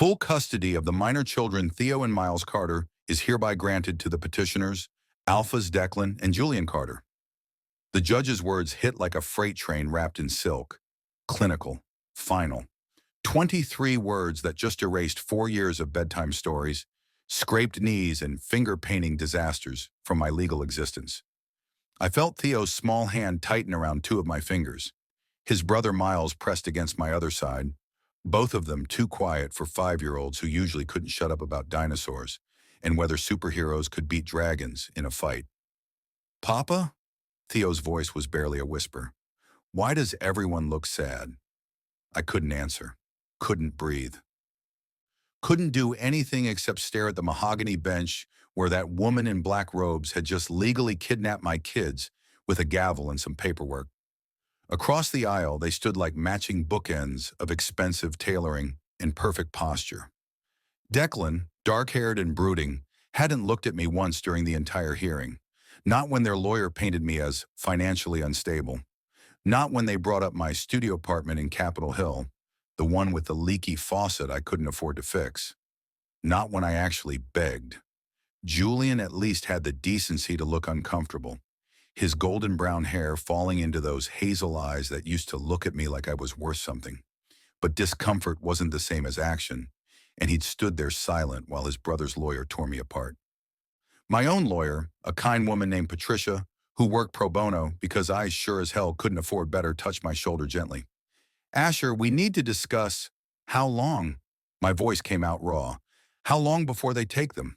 Full custody of the minor children Theo and Miles Carter is hereby granted to the petitioners, ALPHAS Declan and Julian Carter. The judge's words hit like a freight train wrapped in silk. Clinical. Final. 23 words that just erased 4 years of bedtime stories, scraped knees, and finger-painting disasters from my legal existence. I felt Theo's small hand tighten around 2 of my fingers. His brother Miles pressed against my other side, both of them too quiet for 5-year-olds who usually couldn't shut up about dinosaurs and whether superheroes could beat dragons in a fight. "Papa?" Theo's voice was barely a whisper. "Why does everyone look sad?" I couldn't answer. Couldn't breathe. Couldn't do anything except stare at the mahogany bench where that woman in black robes had just legally kidnapped my kids with a gavel and some paperwork. Across the aisle, they stood like matching bookends of expensive tailoring and perfect posture. Declan, dark-haired and brooding, hadn't looked at me once during the entire hearing. Not when their lawyer painted me as financially unstable. Not when they brought up my studio apartment in Capitol Hill, the one with the leaky faucet I couldn't afford to fix. Not when I actually begged. Julian at least had the decency to look uncomfortable, his golden brown hair falling into those hazel eyes that used to look at me like I was worth something. But discomfort wasn't the same as action, and he'd stood there silent while his brother's lawyer tore me apart. My own lawyer, a kind woman named Patricia, who worked pro bono because I sure as hell couldn't afford better, touched my shoulder gently. "Asher, we need to discuss how long." My voice came out raw. "How long before they take them?"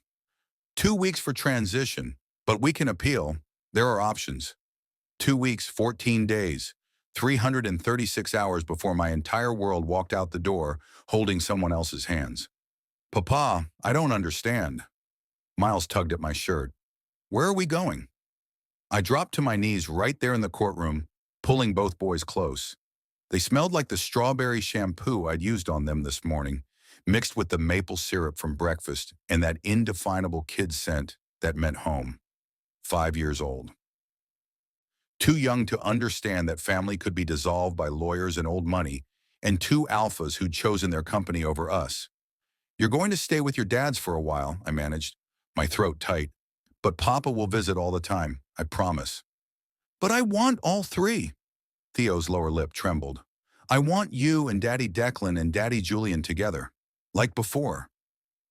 2 weeks for transition, but we can appeal. There are options. 2 weeks, 14 days, 336 hours before my entire world walked out the door holding someone else's hands. "Papa, I don't understand." Miles tugged at my shirt. "Where are we going?" I dropped to my knees right there in the courtroom, pulling both boys close. They smelled like the strawberry shampoo I'd used on them this morning, mixed with the maple syrup from breakfast and that indefinable kid scent that meant home. 5 years old. Too young to understand that family could be dissolved by lawyers and old money, and 2 alphas who'd chosen their company over us. "You're going to stay with your dads for a while," I managed, my throat tight. "But Papa will visit all the time, I promise." "But I want all 3. Theo's lower lip trembled. "I want you and Daddy Declan and Daddy Julian together. Like before."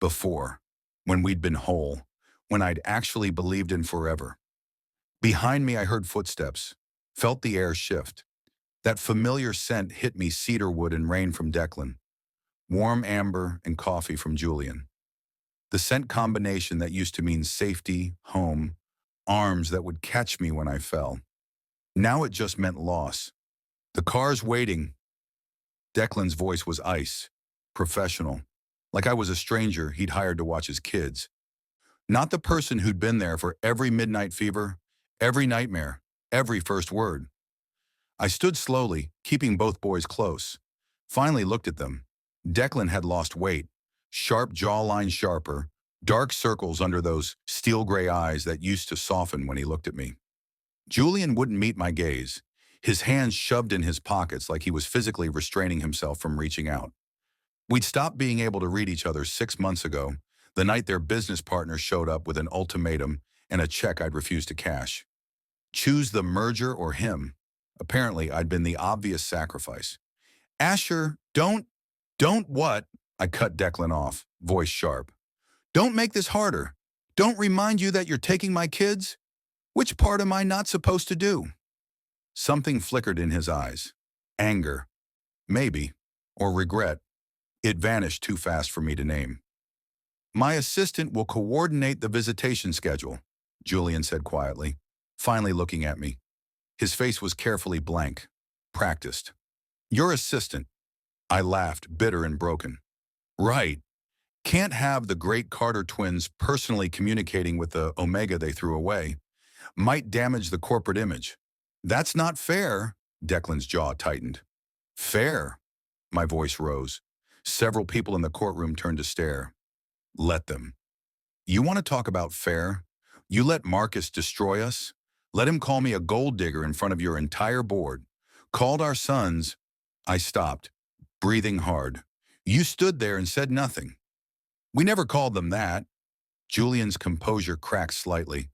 Before. When we'd been whole. When I'd actually believed in forever. Behind me I heard footsteps. Felt the air shift. That familiar scent hit me, cedar wood and rain from Declan. Warm amber and coffee from Julian. The scent combination that used to mean safety, home, arms that would catch me when I fell. Now it just meant loss. "The car's waiting." Declan's voice was ice, professional, like I was a stranger he'd hired to watch his kids. Not the person who'd been there for every midnight fever, every nightmare, every first word. I stood slowly, keeping both boys close. Finally looked at them. Declan had lost weight, sharp jawline sharper, dark circles under those steel-gray eyes that used to soften when he looked at me. Julian wouldn't meet my gaze, his hands shoved in his pockets like he was physically restraining himself from reaching out. We'd stopped being able to read each other 6 months ago, the night their business partner showed up with an ultimatum and a check I'd refused to cash. Choose the merger or him. Apparently, I'd been the obvious sacrifice. "Asher, don't what?" I cut Declan off, voice sharp. "Don't make this harder. Don't remind you that you're taking my kids? Which part am I not supposed to do?" Something flickered in his eyes. Anger. Maybe. Or regret. It vanished too fast for me to name. "My assistant will coordinate the visitation schedule," Julian said quietly, finally looking at me. His face was carefully blank, practiced. "Your assistant." I laughed, bitter and broken. "Right. Can't have the great Carter twins personally communicating with the Omega they threw away. Might damage the corporate image." "That's not fair." Declan's jaw tightened. "Fair." My voice rose. Several people in the courtroom turned to stare. "Let them." "You want to talk about fair? You let Marcus destroy us? Let him call me a gold digger in front of your entire board. Called our sons." I stopped, breathing hard. You stood there and said nothing. We never called them that. Julian's composure cracked slightly.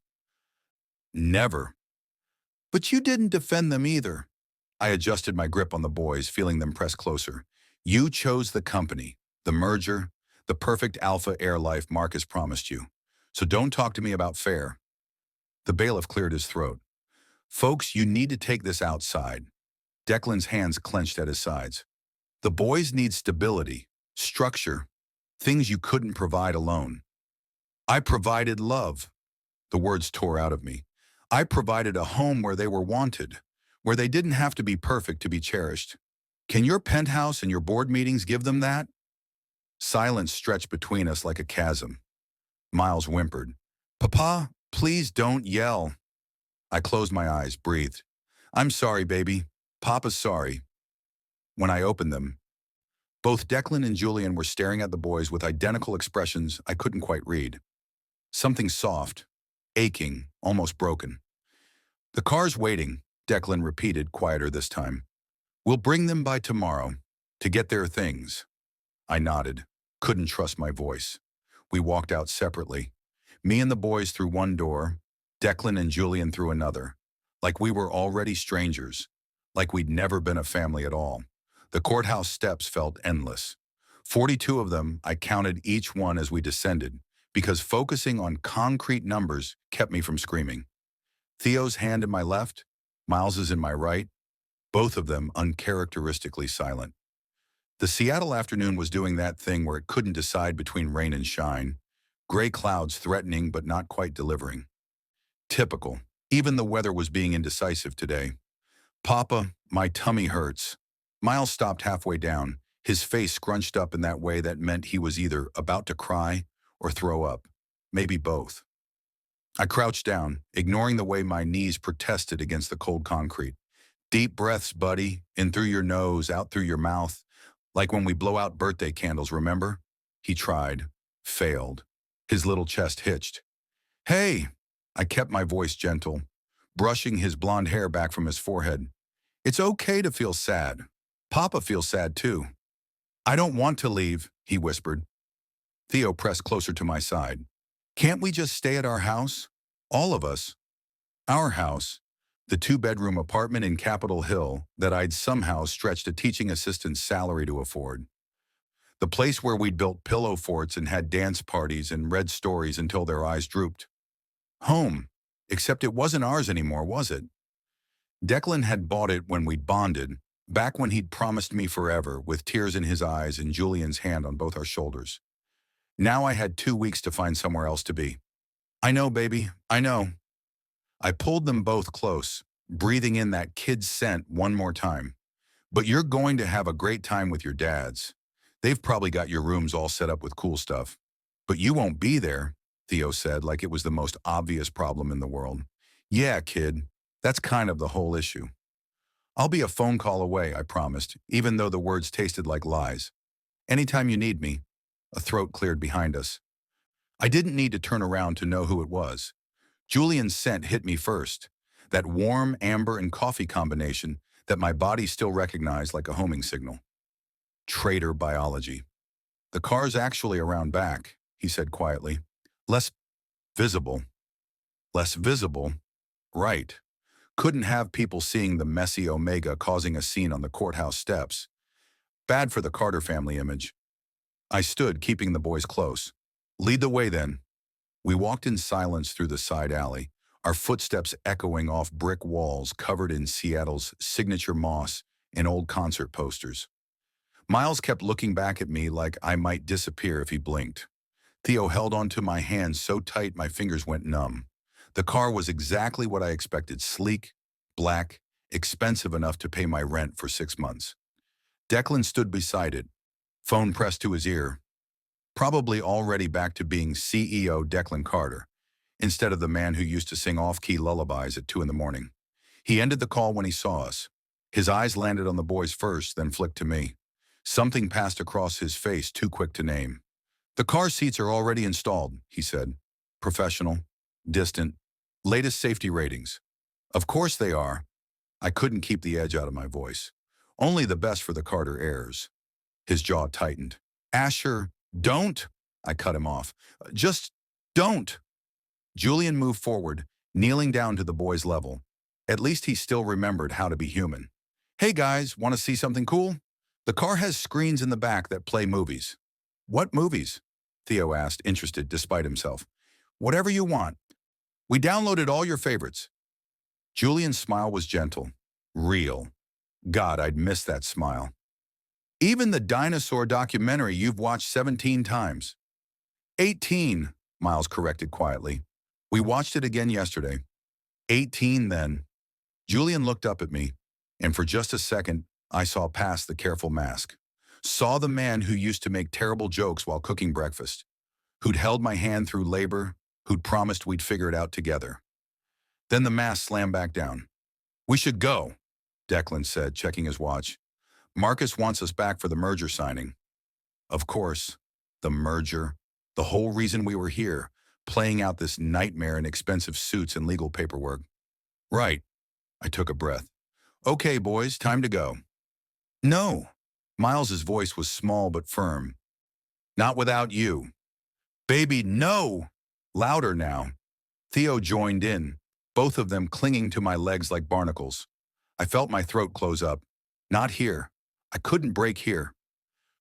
Never. But you didn't defend them either. I adjusted my grip on the boys, feeling them press closer. You chose the company, the merger, the perfect alpha air life Marcus promised you. So don't talk to me about fair. The bailiff cleared his throat. Folks, you need to take this outside. Declan's hands clenched at his sides. The boys need stability, structure, things you couldn't provide alone. I provided love. The words tore out of me. I provided a home where they were wanted, where they didn't have to be perfect to be cherished. Can your penthouse and your board meetings give them that? Silence stretched between us like a chasm. Miles whimpered. Papa, please don't yell. I closed my eyes, breathed. I'm sorry, baby. Papa's sorry. When I opened them, both Declan and Julian were staring at the boys with identical expressions I couldn't quite read. Something soft, aching, almost broken. The car's waiting, Declan repeated, quieter this time. We'll bring them by tomorrow, to get their things. I nodded, couldn't trust my voice. We walked out separately. Me and the boys through one door, Declan and Julian through another. Like we were already strangers. Like we'd never been a family at all. The courthouse steps felt endless. 42 of them, I counted each one as we descended, because focusing on concrete numbers kept me from screaming. Theo's hand in my left, Miles's in my right, both of them uncharacteristically silent. The Seattle afternoon was doing that thing where it couldn't decide between rain and shine, gray clouds threatening but not quite delivering. Typical. Even the weather was being indecisive today. Papa, my tummy hurts. Miles stopped halfway down, his face scrunched up in that way that meant he was either about to cry or throw up, maybe both. I crouched down, ignoring the way my knees protested against the cold concrete. Deep breaths, buddy, in through your nose, out through your mouth, like when we blow out birthday candles, remember? He tried, failed. His little chest hitched. Hey, I kept my voice gentle, brushing his blonde hair back from his forehead. It's okay to feel sad. Papa feels sad too. I don't want to leave, he whispered. Theo pressed closer to my side. Can't we just stay at our house? All of us. Our house, the two-bedroom apartment in Capitol Hill that I'd somehow stretched a teaching assistant's salary to afford. The place where we'd built pillow forts and had dance parties and read stories until their eyes drooped. Home, except it wasn't ours anymore, was it? Declan had bought it when we'd bonded, back when he'd promised me forever, with tears in his eyes and Julian's hand on both our shoulders. Now I had 2 weeks to find somewhere else to be. I know, baby, I know. I pulled them both close, breathing in that kid's scent one more time. But you're going to have a great time with your dads. They've probably got your rooms all set up with cool stuff. But you won't be there, Theo said, like it was the most obvious problem in the world. Yeah, kid, that's kind of the whole issue. I'll be a phone call away, I promised, even though the words tasted like lies. Anytime you need me. A throat cleared behind us. I didn't need to turn around to know who it was. Julian's scent hit me first, that warm amber and coffee combination that my body still recognized like a homing signal. Traitor biology. The car's actually around back, he said quietly. Less visible. Less visible? Right. Couldn't have people seeing the messy Omega causing a scene on the courthouse steps. Bad for the Carter family image. I stood, keeping the boys close. Lead the way, then. We walked in silence through the side alley, our footsteps echoing off brick walls covered in Seattle's signature moss and old concert posters. Miles kept looking back at me like I might disappear if he blinked. Theo held onto my hand so tight my fingers went numb. The car was exactly what I expected, sleek, black, expensive enough to pay my rent for 6 months. Declan stood beside it, phone pressed to his ear, probably already back to being CEO Declan Carter, instead of the man who used to sing off-key lullabies at 2 in the morning. He ended the call when he saw us. His eyes landed on the boys first, then flicked to me. Something passed across his face too quick to name. The car seats are already installed, he said. Professional, distant, latest safety ratings. Of course they are. I couldn't keep the edge out of my voice. Only the best for the Carter heirs. His jaw tightened. Asher, don't! I cut him off. Just don't! Julian moved forward, kneeling down to the boy's level. At least he still remembered how to be human. Hey guys, want to see something cool? The car has screens in the back that play movies. What movies? Theo asked, interested despite himself. Whatever you want. We downloaded all your favorites. Julian's smile was gentle. Real. God, I'd miss that smile. Even the dinosaur documentary you've watched 17 times. 18, Miles corrected quietly. We watched it again yesterday. 18 then. Julian looked up at me, and for just a second, I saw past the careful mask. Saw the man who used to make terrible jokes while cooking breakfast, who'd held my hand through labor, who'd promised we'd figure it out together. Then the mask slammed back down. We should go, Declan said, checking his watch. Marcus wants us back for the merger signing. Of course, the merger, the whole reason we were here, playing out this nightmare in expensive suits and legal paperwork. Right, I took a breath. Okay, boys, time to go. No, Miles's voice was small but firm. Not without you. Baby, no! Louder now. Theo joined in, both of them clinging to my legs like barnacles. I felt my throat close up. Not here. I couldn't break here.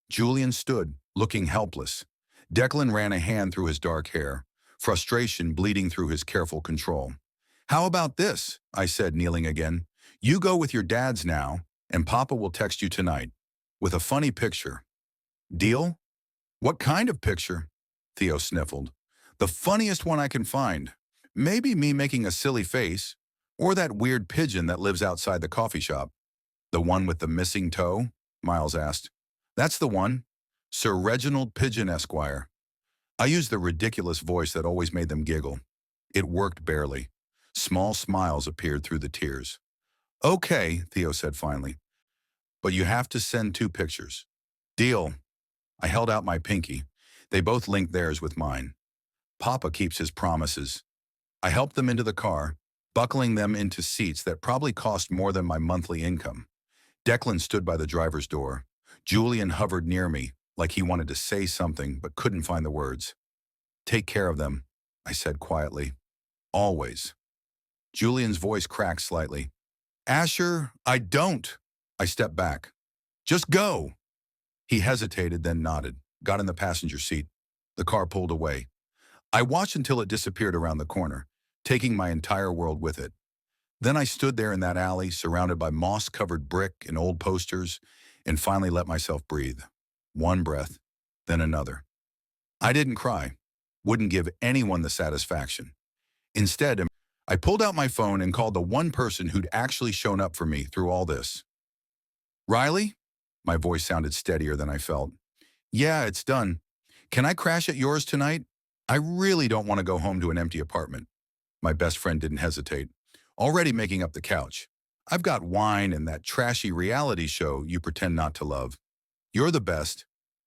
Julian stood, looking helpless. Declan ran a hand through his dark hair, frustration bleeding through his careful control. How about this? I said, kneeling again. You go with your dads now, and Papa will text you tonight, with a funny picture. Deal? What kind of picture? Theo sniffled. The funniest one I can find. Maybe me making a silly face, or that weird pigeon that lives outside the coffee shop. The one with the missing toe? Miles asked. That's the one. Sir Reginald Pigeon, Esquire. I used the ridiculous voice that always made them giggle. It worked barely. Small smiles appeared through the tears. Okay, Theo said finally. But you have to send 2 pictures. Deal. I held out my pinky. They both linked theirs with mine. Papa keeps his promises. I helped them into the car, buckling them into seats that probably cost more than my monthly income. Declan stood by the driver's door. Julian hovered near me, like he wanted to say something but couldn't find the words. Take care of them, I said quietly. Always. Julian's voice cracked slightly. Asher, I don't. I stepped back. Just go. He hesitated, then nodded, got in the passenger seat. The car pulled away. I watched until it disappeared around the corner, taking my entire world with it. Then I stood there in that alley, surrounded by moss-covered brick and old posters, and finally let myself breathe. One breath, then another. I didn't cry, wouldn't give anyone the satisfaction. Instead, I pulled out my phone and called the one person who'd actually shown up for me through all this. Riley? My voice sounded steadier than I felt. Yeah, it's done. Can I crash at yours tonight? I really don't want to go home to an empty apartment. My best friend didn't hesitate. Already making up the couch. I've got wine and that trashy reality show you pretend not to love. You're the best.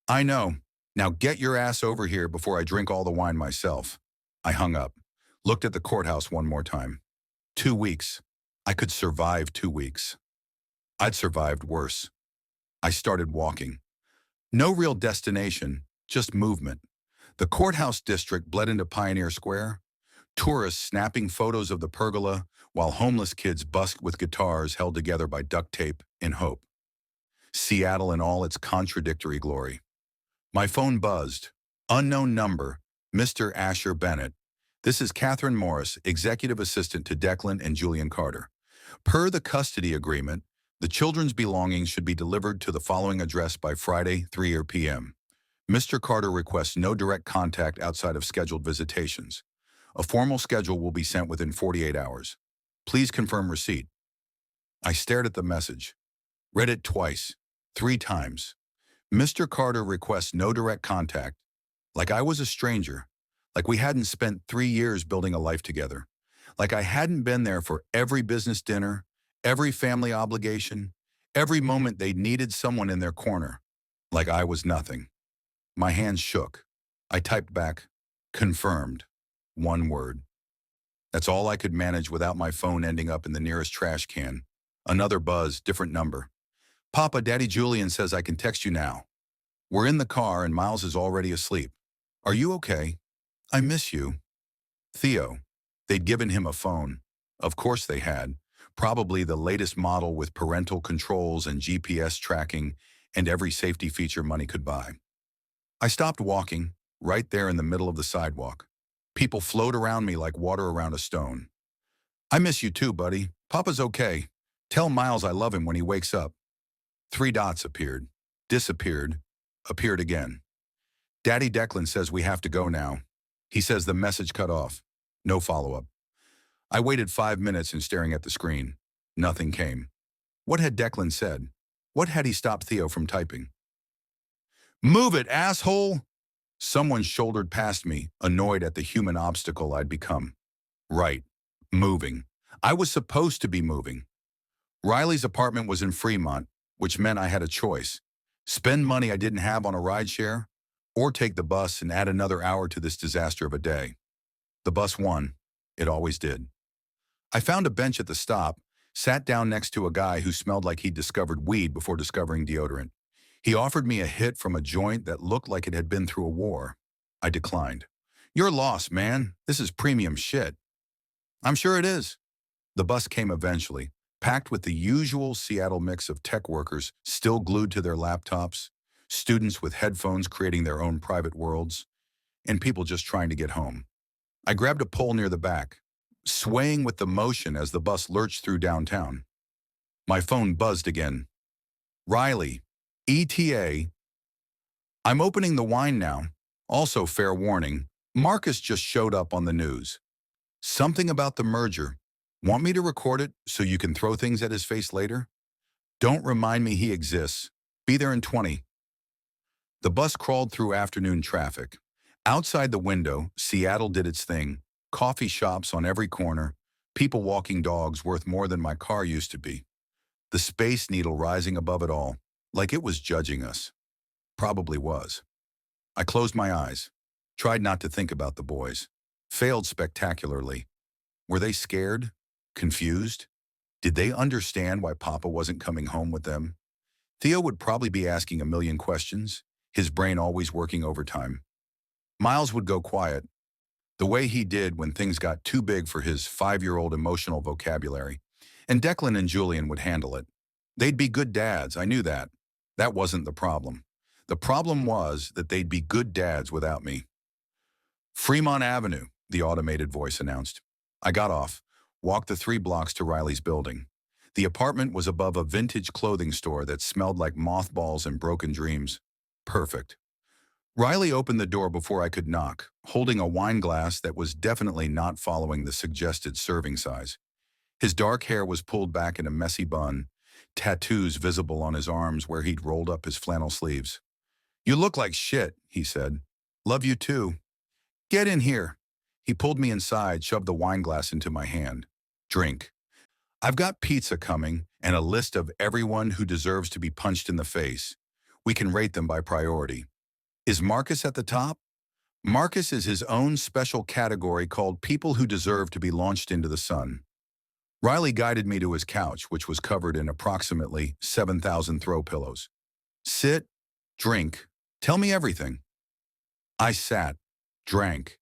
I know. Now get your ass over here before I drink all the wine myself. I hung up, looked at the courthouse one more time. 2 weeks. I could survive 2 weeks. I'd survived worse. I started walking. No real destination, just movement. The courthouse district bled into Pioneer Square. Tourists snapping photos of the pergola, while homeless kids busked with guitars held together by duct tape in hope. Seattle in all its contradictory glory. My phone buzzed. Unknown number, Mr. Asher Bennett. This is Catherine Morris, executive assistant to Declan and Julian Carter. Per the custody agreement, the children's belongings should be delivered to the following address by Friday, 3 p.m. Mr. Carter requests no direct contact outside of scheduled visitations. A formal schedule will be sent within 48 hours. Please confirm receipt. I stared at the message. Read it twice, 3 times. Mr. Carter requests no direct contact. Like I was a stranger. Like we hadn't spent 3 years building a life together. Like I hadn't been there for every business dinner, every family obligation, every moment they needed someone in their corner. Like I was nothing. My hands shook. I typed back, confirmed. 1 word. That's all I could manage without my phone ending up in the nearest trash can. Another buzz, different number. Papa, Daddy Julian says I can text you now. We're in the car and Miles is already asleep. Are you okay? I miss you. Theo. They'd given him a phone. Of course they had. Probably the latest model with parental controls and GPS tracking and every safety feature money could buy. I stopped walking, right there in the middle of the sidewalk. People flowed around me like water around a stone. I miss you too, buddy. Papa's okay. Tell Miles I love him when he wakes up. Three dots appeared, disappeared, appeared again. Daddy Declan says we have to go now. He says the message cut off. No follow-up. I waited 5 minutes and staring at the screen. Nothing came. What had Declan said? What had he stopped Theo from typing? Move it, asshole! Someone shouldered past me, annoyed at the human obstacle I'd become. Right. Moving. I was supposed to be moving. Riley's apartment was in Fremont, which meant I had a choice. Spend money I didn't have on a rideshare, or take the bus and add another hour to this disaster of a day. The bus won. It always did. I found a bench at the stop, sat down next to a guy who smelled like he'd discovered weed before discovering deodorant. He offered me a hit from a joint that looked like it had been through a war. I declined. You're lost, man. This is premium shit. I'm sure it is. The bus came eventually, packed with the usual Seattle mix of tech workers still glued to their laptops, students with headphones creating their own private worlds, and people just trying to get home. I grabbed a pole near the back, swaying with the motion as the bus lurched through downtown. My phone buzzed again. Riley, ETA. I'm opening the wine now. Also, fair warning, Marcus just showed up on the news. Something about the merger. Want me to record it so you can throw things at his face later? Don't remind me he exists. Be there in 20. The bus crawled through afternoon traffic. Outside the window, Seattle did its thing. Coffee shops on every corner, people walking dogs worth more than my car used to be. The Space Needle rising above it all, like it was judging us. Probably was. I closed my eyes, tried not to think about the boys. Failed spectacularly. Were they scared? Confused? Did they understand why Papa wasn't coming home with them? Theo would probably be asking a million questions, his brain always working overtime. Miles would go quiet, the way he did when things got too big for his 5-year-old emotional vocabulary, and Declan and Julian would handle it. They'd be good dads, I knew that. That wasn't the problem. The problem was that they'd be good dads without me. Fremont Avenue, the automated voice announced. I got off, walked the 3 blocks to Riley's building. The apartment was above a vintage clothing store that smelled like mothballs and broken dreams. Perfect. Riley opened the door before I could knock, holding a wine glass that was definitely not following the suggested serving size. His dark hair was pulled back in a messy bun, tattoos visible on his arms where he'd rolled up his flannel sleeves. You look like shit, he said. Love you too. Get in here. He pulled me inside, shoved the wine glass into my hand. Drink. I've got pizza coming and a list of everyone who deserves to be punched in the face. We can rate them by priority. Is Marcus at the top? Marcus is his own special category called people who deserve to be launched into the sun. Riley guided me to his couch, which was covered in approximately 7,000 throw pillows. Sit, drink, tell me everything. I sat, drank.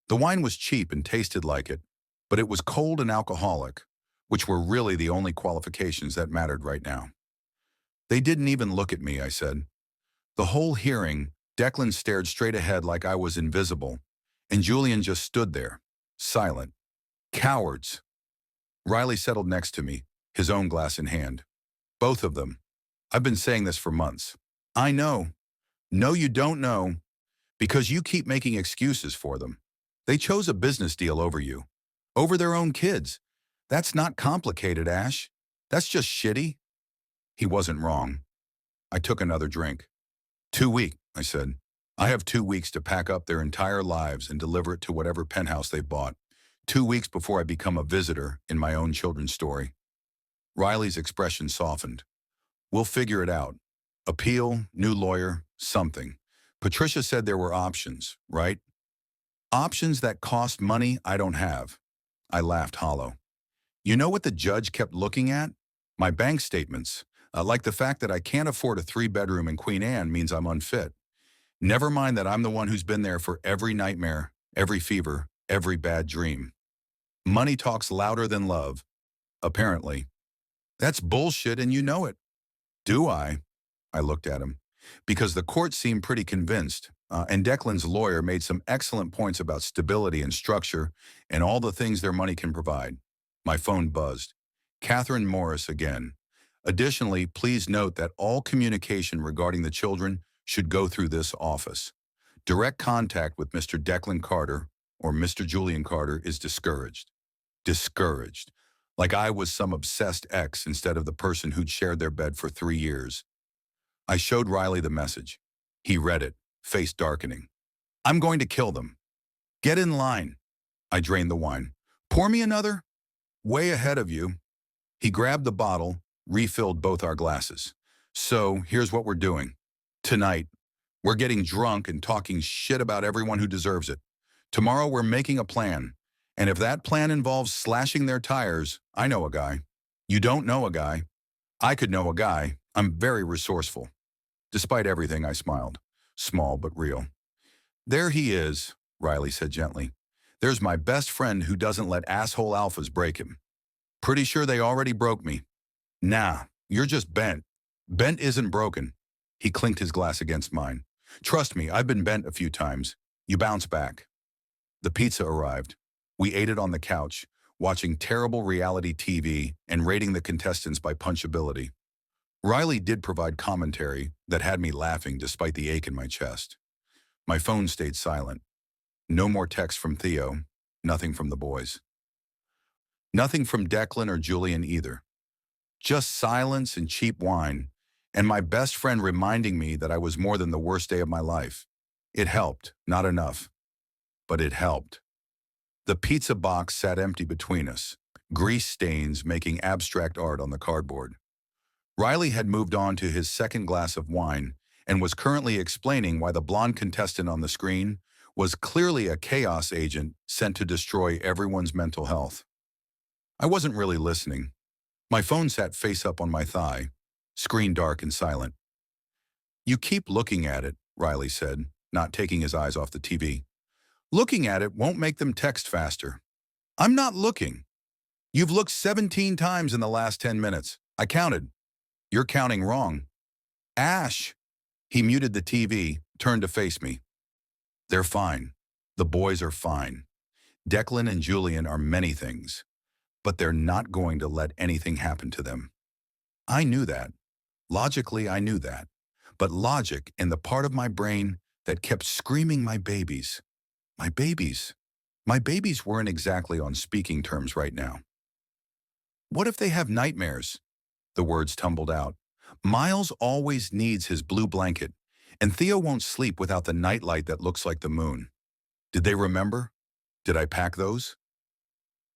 The wine was cheap and tasted like it, but it was cold and alcoholic, which were really the only qualifications that mattered right now. They didn't even look at me, I said. The whole hearing, Declan stared straight ahead like I was invisible, and Julian just stood there, silent. Cowards. Riley settled next to me, his own glass in hand. Both of them. I've been saying this for months. I know. No, you don't know. Because you keep making excuses for them. They chose a business deal over you. Over their own kids. That's not complicated, Ash. That's just shitty. He wasn't wrong. I took another drink. 2 weeks, I said. I have 2 weeks to pack up their entire lives and deliver it to whatever penthouse they bought. 2 weeks before I become a visitor in my own children's story. Riley's expression softened. We'll figure it out. Appeal, new lawyer, something. Patricia said there were options, right? Options that cost money I don't have. I laughed hollow. You know what the judge kept looking at? My bank statements. Like the fact that I can't afford a three-bedroom in Queen Anne means I'm unfit. Never mind that I'm the one who's been there for every nightmare, every fever, every bad dream. Money talks louder than love, apparently. That's bullshit and you know it. Do I? I looked at him. Because the court seemed pretty convinced, and Declan's lawyer made some excellent points about stability and structure and all the things their money can provide. My phone buzzed. Catherine Morris again. Additionally, please note that all communication regarding the children should go through this office. Direct contact with Mr. Declan Carter or Mr. Julian Carter is discouraged. Discouraged. Like I was some obsessed ex instead of the person who'd shared their bed for 3 years. I showed Riley the message. He read it, face darkening. I'm going to kill them. Get in line. I drained the wine. Pour me another? Way ahead of you. He grabbed the bottle, refilled both our glasses. So here's what we're doing. Tonight, we're getting drunk and talking shit about everyone who deserves it. Tomorrow we're making a plan. And if that plan involves slashing their tires, I know a guy. You don't know a guy. I could know a guy. I'm very resourceful. Despite everything, I smiled. Small but real. There he is, Riley said gently. There's my best friend who doesn't let asshole alphas break him. Pretty sure they already broke me. Nah, you're just bent. Bent isn't broken. He clinked his glass against mine. Trust me, I've been bent a few times. You bounce back. The pizza arrived. We ate it on the couch, watching terrible reality TV and rating the contestants by punchability. Riley did provide commentary that had me laughing despite the ache in my chest. My phone stayed silent. No more texts from Theo, nothing from the boys. Nothing from Declan or Julian either. Just silence and cheap wine, and my best friend reminding me that I was more than the worst day of my life. It helped, not enough, but it helped. The pizza box sat empty between us, grease stains making abstract art on the cardboard. Riley had moved on to his second glass of wine and was currently explaining why the blonde contestant on the screen was clearly a chaos agent sent to destroy everyone's mental health. I wasn't really listening. My phone sat face up on my thigh, screen dark and silent. You keep looking at it, Riley said, not taking his eyes off the TV. Looking at it won't make them text faster. I'm not looking. You've looked 17 times in the last 10 minutes. I counted. You're counting wrong. Ash! He muted the TV, turned to face me. They're fine. The boys are fine. Declan and Julian are many things, but they're not going to let anything happen to them. I knew that. Logically, I knew that. But logic in the part of my brain that kept screaming my babies. My babies. My babies weren't exactly on speaking terms right now. What if they have nightmares? The words tumbled out. Miles always needs his blue blanket, and Theo won't sleep without the nightlight that looks like the moon. Did they remember? Did I pack those?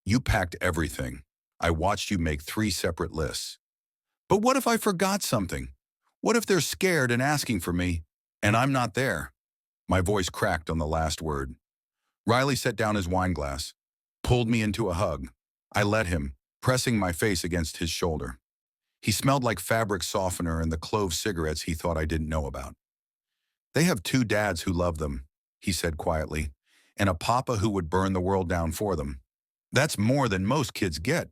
You packed everything. I watched you make 3 separate lists. But what if I forgot something? What if they're scared and asking for me, and I'm not there? My voice cracked on the last word. Riley set down his wine glass, pulled me into a hug. I let him, pressing my face against his shoulder. He smelled like fabric softener and the clove cigarettes he thought I didn't know about. They have 2 dads who love them, he said quietly, and a papa who would burn the world down for them. That's more than most kids get.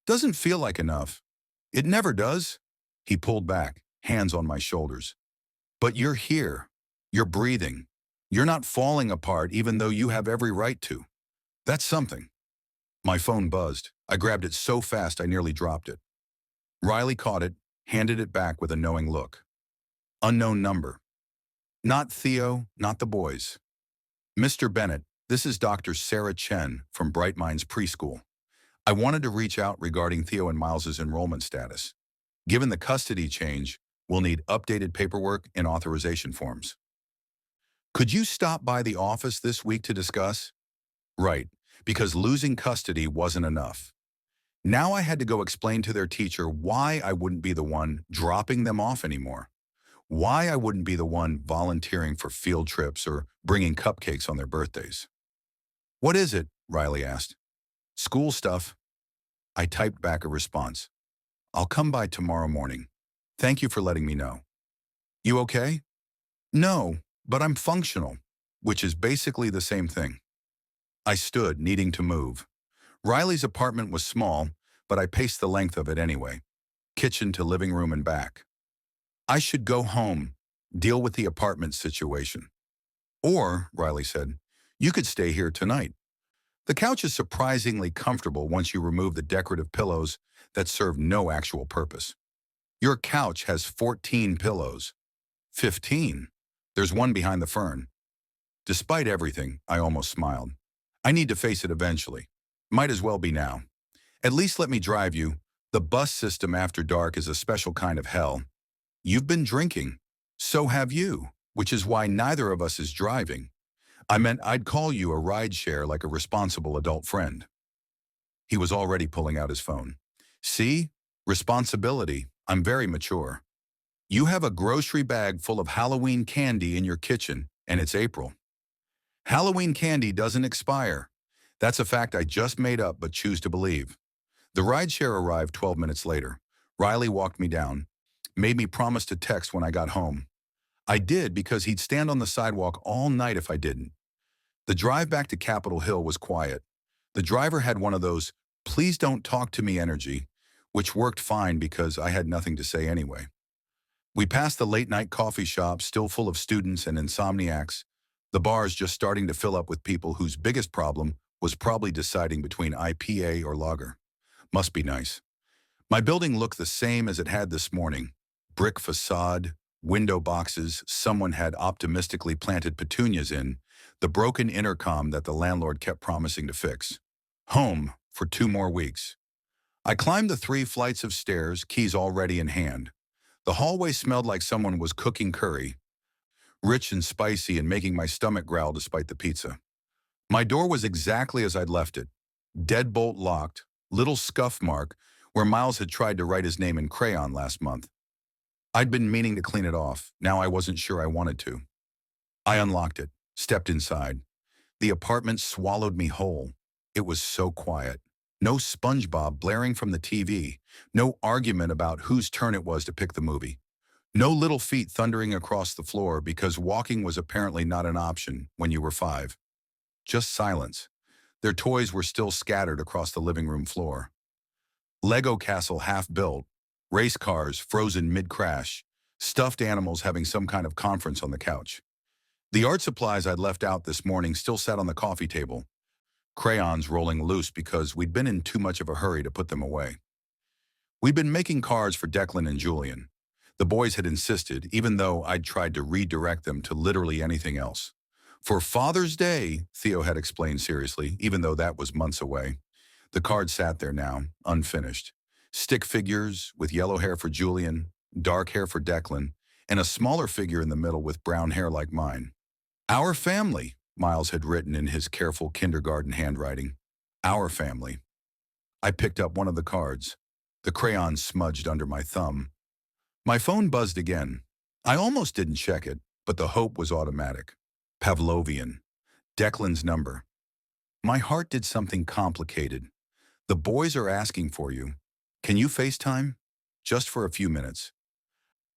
Doesn't feel like enough. It never does. He pulled back, hands on my shoulders. But you're here. You're breathing. You're not falling apart even though you have every right to. That's something. My phone buzzed. I grabbed it so fast I nearly dropped it. Riley caught it, handed it back with a knowing look. Unknown number. Not Theo, not the boys. Mr. Bennett, this is Dr. Sarah Chen from Bright Minds Preschool. I wanted to reach out regarding Theo and Miles's enrollment status. Given the custody change, we'll need updated paperwork and authorization forms. Could you stop by the office this week to discuss? Right, because losing custody wasn't enough. Now I had to go explain to their teacher why I wouldn't be the one dropping them off anymore. Why I wouldn't be the one volunteering for field trips or bringing cupcakes on their birthdays. What is it? Riley asked. School stuff. I typed back a response. I'll come by tomorrow morning. Thank you for letting me know. You okay? No, but I'm functional, which is basically the same thing. I stood, needing to move. Riley's apartment was small, but I paced the length of it anyway. Kitchen to living room and back. I should go home, deal with the apartment situation. Or, Riley said, you could stay here tonight. The couch is surprisingly comfortable once you remove the decorative pillows that serve no actual purpose. Your couch has 14 pillows. 15. There's one behind the fern. Despite everything, I almost smiled. I need to face it eventually. Might as well be now. At least let me drive you. The bus system after dark is a special kind of hell. You've been drinking. So have you, which is why neither of us is driving. I meant I'd call you a ride share like a responsible adult friend. He was already pulling out his phone. See? Responsibility. I'm very mature. You have a grocery bag full of Halloween candy in your kitchen, and it's April. Halloween candy doesn't expire. That's a fact I just made up but choose to believe. The rideshare arrived 12 minutes later. Riley walked me down, made me promise to text when I got home. I did because he'd stand on the sidewalk all night if I didn't. The drive back to Capitol Hill was quiet. The driver had one of those, please don't talk to me energy, which worked fine because I had nothing to say anyway. We passed the late-night coffee shop still full of students and insomniacs, the bars just starting to fill up with people whose biggest problem was probably deciding between IPA or lager. Must be nice. My building looked the same as it had this morning. Brick facade, window boxes someone had optimistically planted petunias in, the broken intercom that the landlord kept promising to fix. Home for 2 more weeks. I climbed the 3 flights of stairs, keys already in hand. The hallway smelled like someone was cooking curry, rich and spicy and making my stomach growl despite the pizza. My door was exactly as I'd left it. Deadbolt locked, little scuff mark where Miles had tried to write his name in crayon last month. I'd been meaning to clean it off, now I wasn't sure I wanted to. I unlocked it, stepped inside. The apartment swallowed me whole. It was so quiet. No SpongeBob blaring from the TV, no argument about whose turn it was to pick the movie. No little feet thundering across the floor because walking was apparently not an option when you were 5. Just silence. Their toys were still scattered across the living room floor. Lego castle half built, race cars frozen mid-crash, stuffed animals having some kind of conference on the couch. The art supplies I'd left out this morning still sat on the coffee table, crayons rolling loose because we'd been in too much of a hurry to put them away. We'd been making cards for Declan and Julian. The boys had insisted, even though I'd tried to redirect them to literally anything else. For Father's Day, Theo had explained seriously, even though that was months away. The card sat there now, unfinished. Stick figures with yellow hair for Julian, dark hair for Declan, and a smaller figure in the middle with brown hair like mine. Our family, Miles had written in his careful kindergarten handwriting. Our family. I picked up one of the cards. The crayon smudged under my thumb. My phone buzzed again. I almost didn't check it, but the hope was automatic. Pavlovian. Declan's number. My heart did something complicated. The boys are asking for you. Can you FaceTime? Just for a few minutes.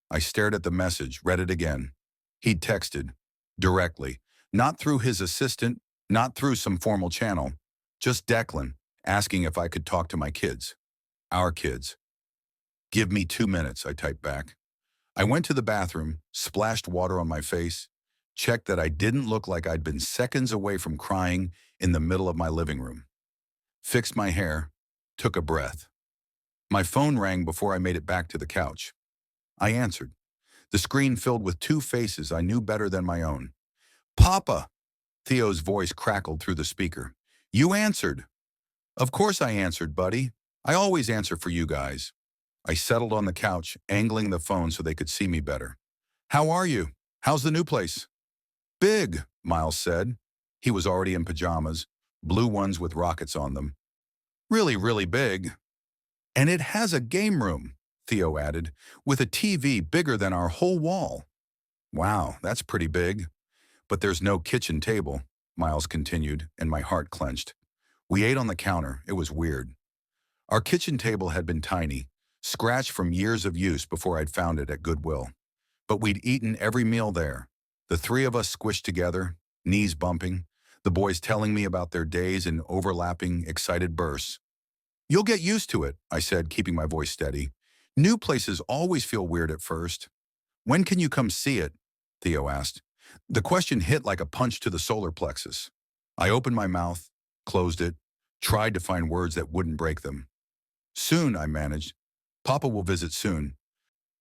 I stared at the message, read it again. He'd texted. Directly. Not through his assistant, not through some formal channel. Just Declan, asking if I could talk to my kids. Our kids. Give me 2 minutes, I typed back. I went to the bathroom, splashed water on my face, checked that I didn't look like I'd been seconds away from crying in the middle of my living room. Fixed my hair, took a breath. My phone rang before I made it back to the couch. I answered. The screen filled with 2 faces I knew better than my own. Papa! Theo's voice crackled through the speaker. You answered. Of course I answered, buddy. I always answer for you guys. I settled on the couch, angling the phone so they could see me better. How are you? How's the new place? Big, Miles said. He was already in pajamas, blue ones with rockets on them. Really, really big. And it has a game room, Theo added, with a TV bigger than our whole wall. Wow, that's pretty big. But there's no kitchen table, Miles continued, and my heart clenched. We ate on the counter. It was weird. Our kitchen table had been tiny, scratched from years of use before I'd found it at Goodwill. But we'd eaten every meal there. The three of us squished together, knees bumping, the boys telling me about their days in overlapping, excited bursts. "You'll get used to it," I said, keeping my voice steady. "New places always feel weird at first." "When can you come see it?" Theo asked. The question hit like a punch to the solar plexus. I opened my mouth, closed it, tried to find words that wouldn't break them. "Soon," I managed. "Papa will visit soon.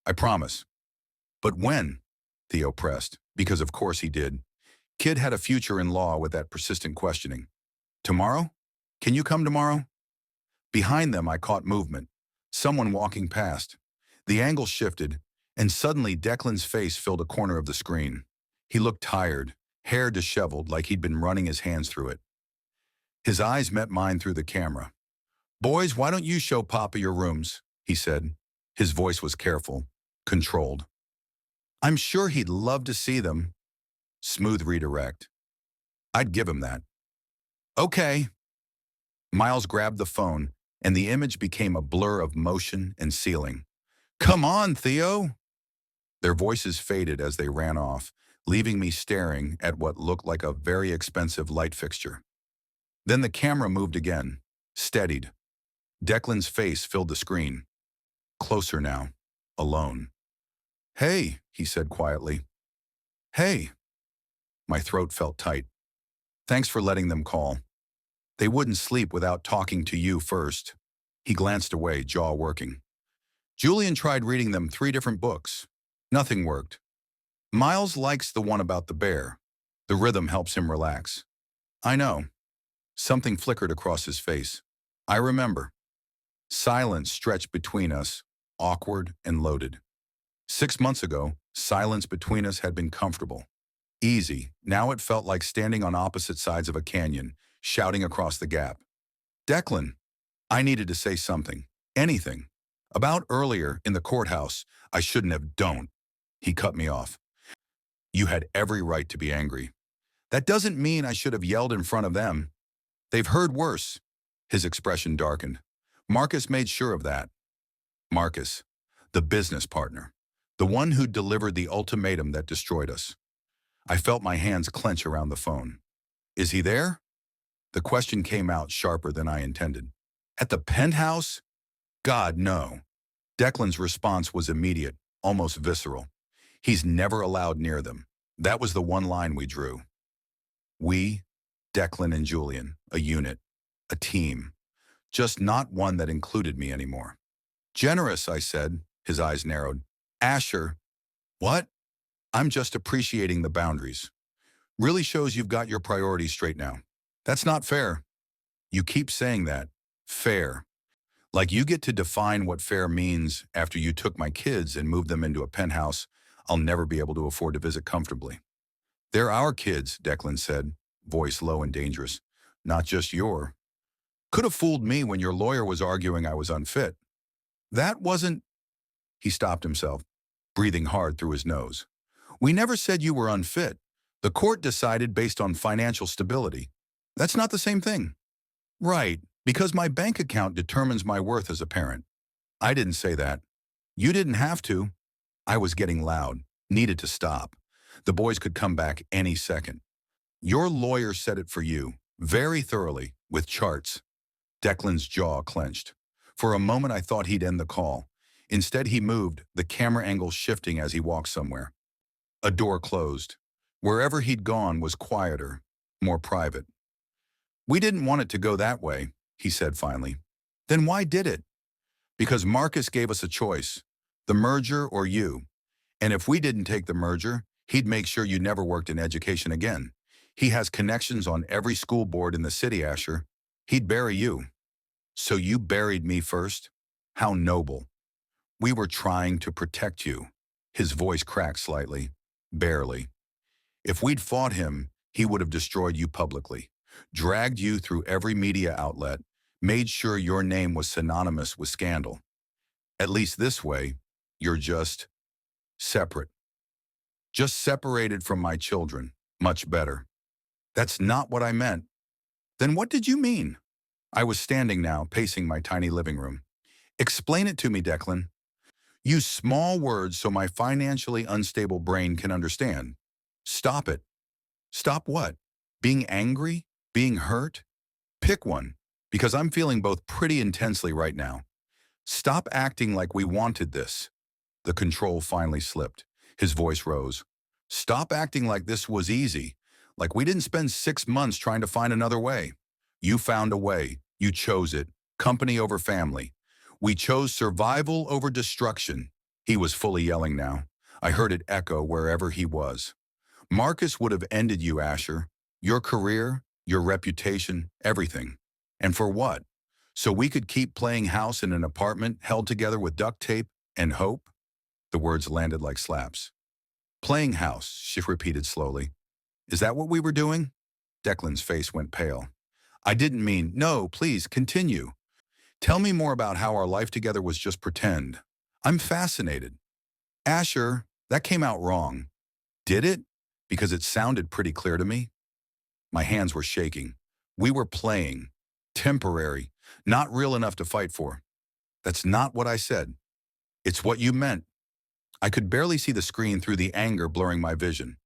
I promise." "But when?" Theo pressed, because of course he did. Kid had a future in law with that persistent questioning. "Tomorrow? Can you come tomorrow?" Behind them, I caught movement. Someone walking past. The angle shifted, and suddenly Declan's face filled a corner of the screen. He looked tired, hair disheveled like he'd been running his hands through it. His eyes met mine through the camera. "Boys, why don't you show Papa your rooms?" he said. His voice was careful, controlled. "I'm sure he'd love to see them." Smooth redirect. I'd give him that. "Okay." Miles grabbed the phone, and the image became a blur of motion and ceiling. "Come on, Theo!" Their voices faded as they ran off, leaving me staring at what looked like a very expensive light fixture. Then the camera moved again, steadied. Declan's face filled the screen. Closer now, alone. "Hey," he said quietly. "Hey." My throat felt tight. "Thanks for letting them call. They wouldn't sleep without talking to you first." He glanced away, jaw working. "Julian tried reading them 3 different books. Nothing worked. Miles likes the one about the bear. The rhythm helps him relax." "I know." Something flickered across his face. "I remember." Silence stretched between us, awkward and loaded. 6 months ago, silence between us had been comfortable. Easy. Now it felt like standing on opposite sides of a canyon, shouting across the gap. "Declan." I needed to say something. Anything. "About earlier, in the courthouse, I shouldn't have don't." He cut me off. "You had every right to be angry. That doesn't mean I should have yelled in front of them. They've heard worse." His expression darkened. "Marcus made sure of that." Marcus, the business partner. The one who delivered the ultimatum that destroyed us. I felt my hands clench around the phone. "Is he there?" The question came out sharper than I intended. "At the penthouse?" "God, no." Declan's response was immediate, almost visceral. "He's never allowed near them." That was the one line we drew. We, Declan and Julian, a unit, a team, just not one that included me anymore. "Generous," I said, his eyes narrowed. "Asher." "What?" "I'm just appreciating the boundaries. Really shows you've got your priorities straight now." "That's not fair." "You keep saying that. Fair. Like you get to define what fair means after you took my kids and moved them into a penthouse I'll never be able to afford to visit comfortably." "They're our kids," Declan said, voice low and dangerous. "Not just your. Could have fooled me when your lawyer was arguing I was unfit." "That wasn't—" He stopped himself, breathing hard through his nose. "We never said you were unfit. The court decided based on financial stability. That's not the same thing." "Right, because my bank account determines my worth as a parent." "I didn't say that." "You didn't have to." I was getting loud, needed to stop. The boys could come back any second. "Your lawyer said it for you, very thoroughly, with charts." Declan's jaw clenched. For a moment I thought he'd end the call. Instead he moved, the camera angle shifting as he walked somewhere. A door closed. Wherever he'd gone was quieter, more private. "We didn't want it to go that way," he said finally. "Then why did it?" "Because Marcus gave us a choice. The merger or you. And if we didn't take the merger, he'd make sure you never worked in education again. He has connections on every school board in the city, Asher. He'd bury you." "So you buried me first? How noble." "We were trying to protect you." His voice cracked slightly. "Barely. If we'd fought him, he would have destroyed you publicly, dragged you through every media outlet, made sure your name was synonymous with scandal. At least this way, you're just separate. Just separated from my children. Much better." "That's not what I meant." "Then what did you mean?" I was standing now, pacing my tiny living room. Explain it to me, Declan. Use small words so my financially unstable brain can understand. Stop it. Stop what? Being angry? Being hurt? Pick one, because I'm feeling both pretty intensely right now. Stop acting like we wanted this. The control finally slipped. His voice rose. Stop acting like this was easy, like we didn't spend 6 months trying to find another way. You found a way. You chose it. Company over family. We chose survival over destruction. He was fully yelling now. I heard it echo wherever he was. Marcus would have ended you, Asher. Your career, your reputation, everything. And for what? So we could keep playing house in an apartment held together with duct tape and hope? The words landed like slaps. Playing house, she repeated slowly. Is that what we were doing? Declan's face went pale. I didn't mean, no, please, continue. Tell me more about how our life together was just pretend. I'm fascinated. Asher, that came out wrong. Did it? Because it sounded pretty clear to me. My hands were shaking. We were playing. Temporary. Not real enough to fight for. That's not what I said. It's what you meant. I could barely see the screen through the anger blurring my vision.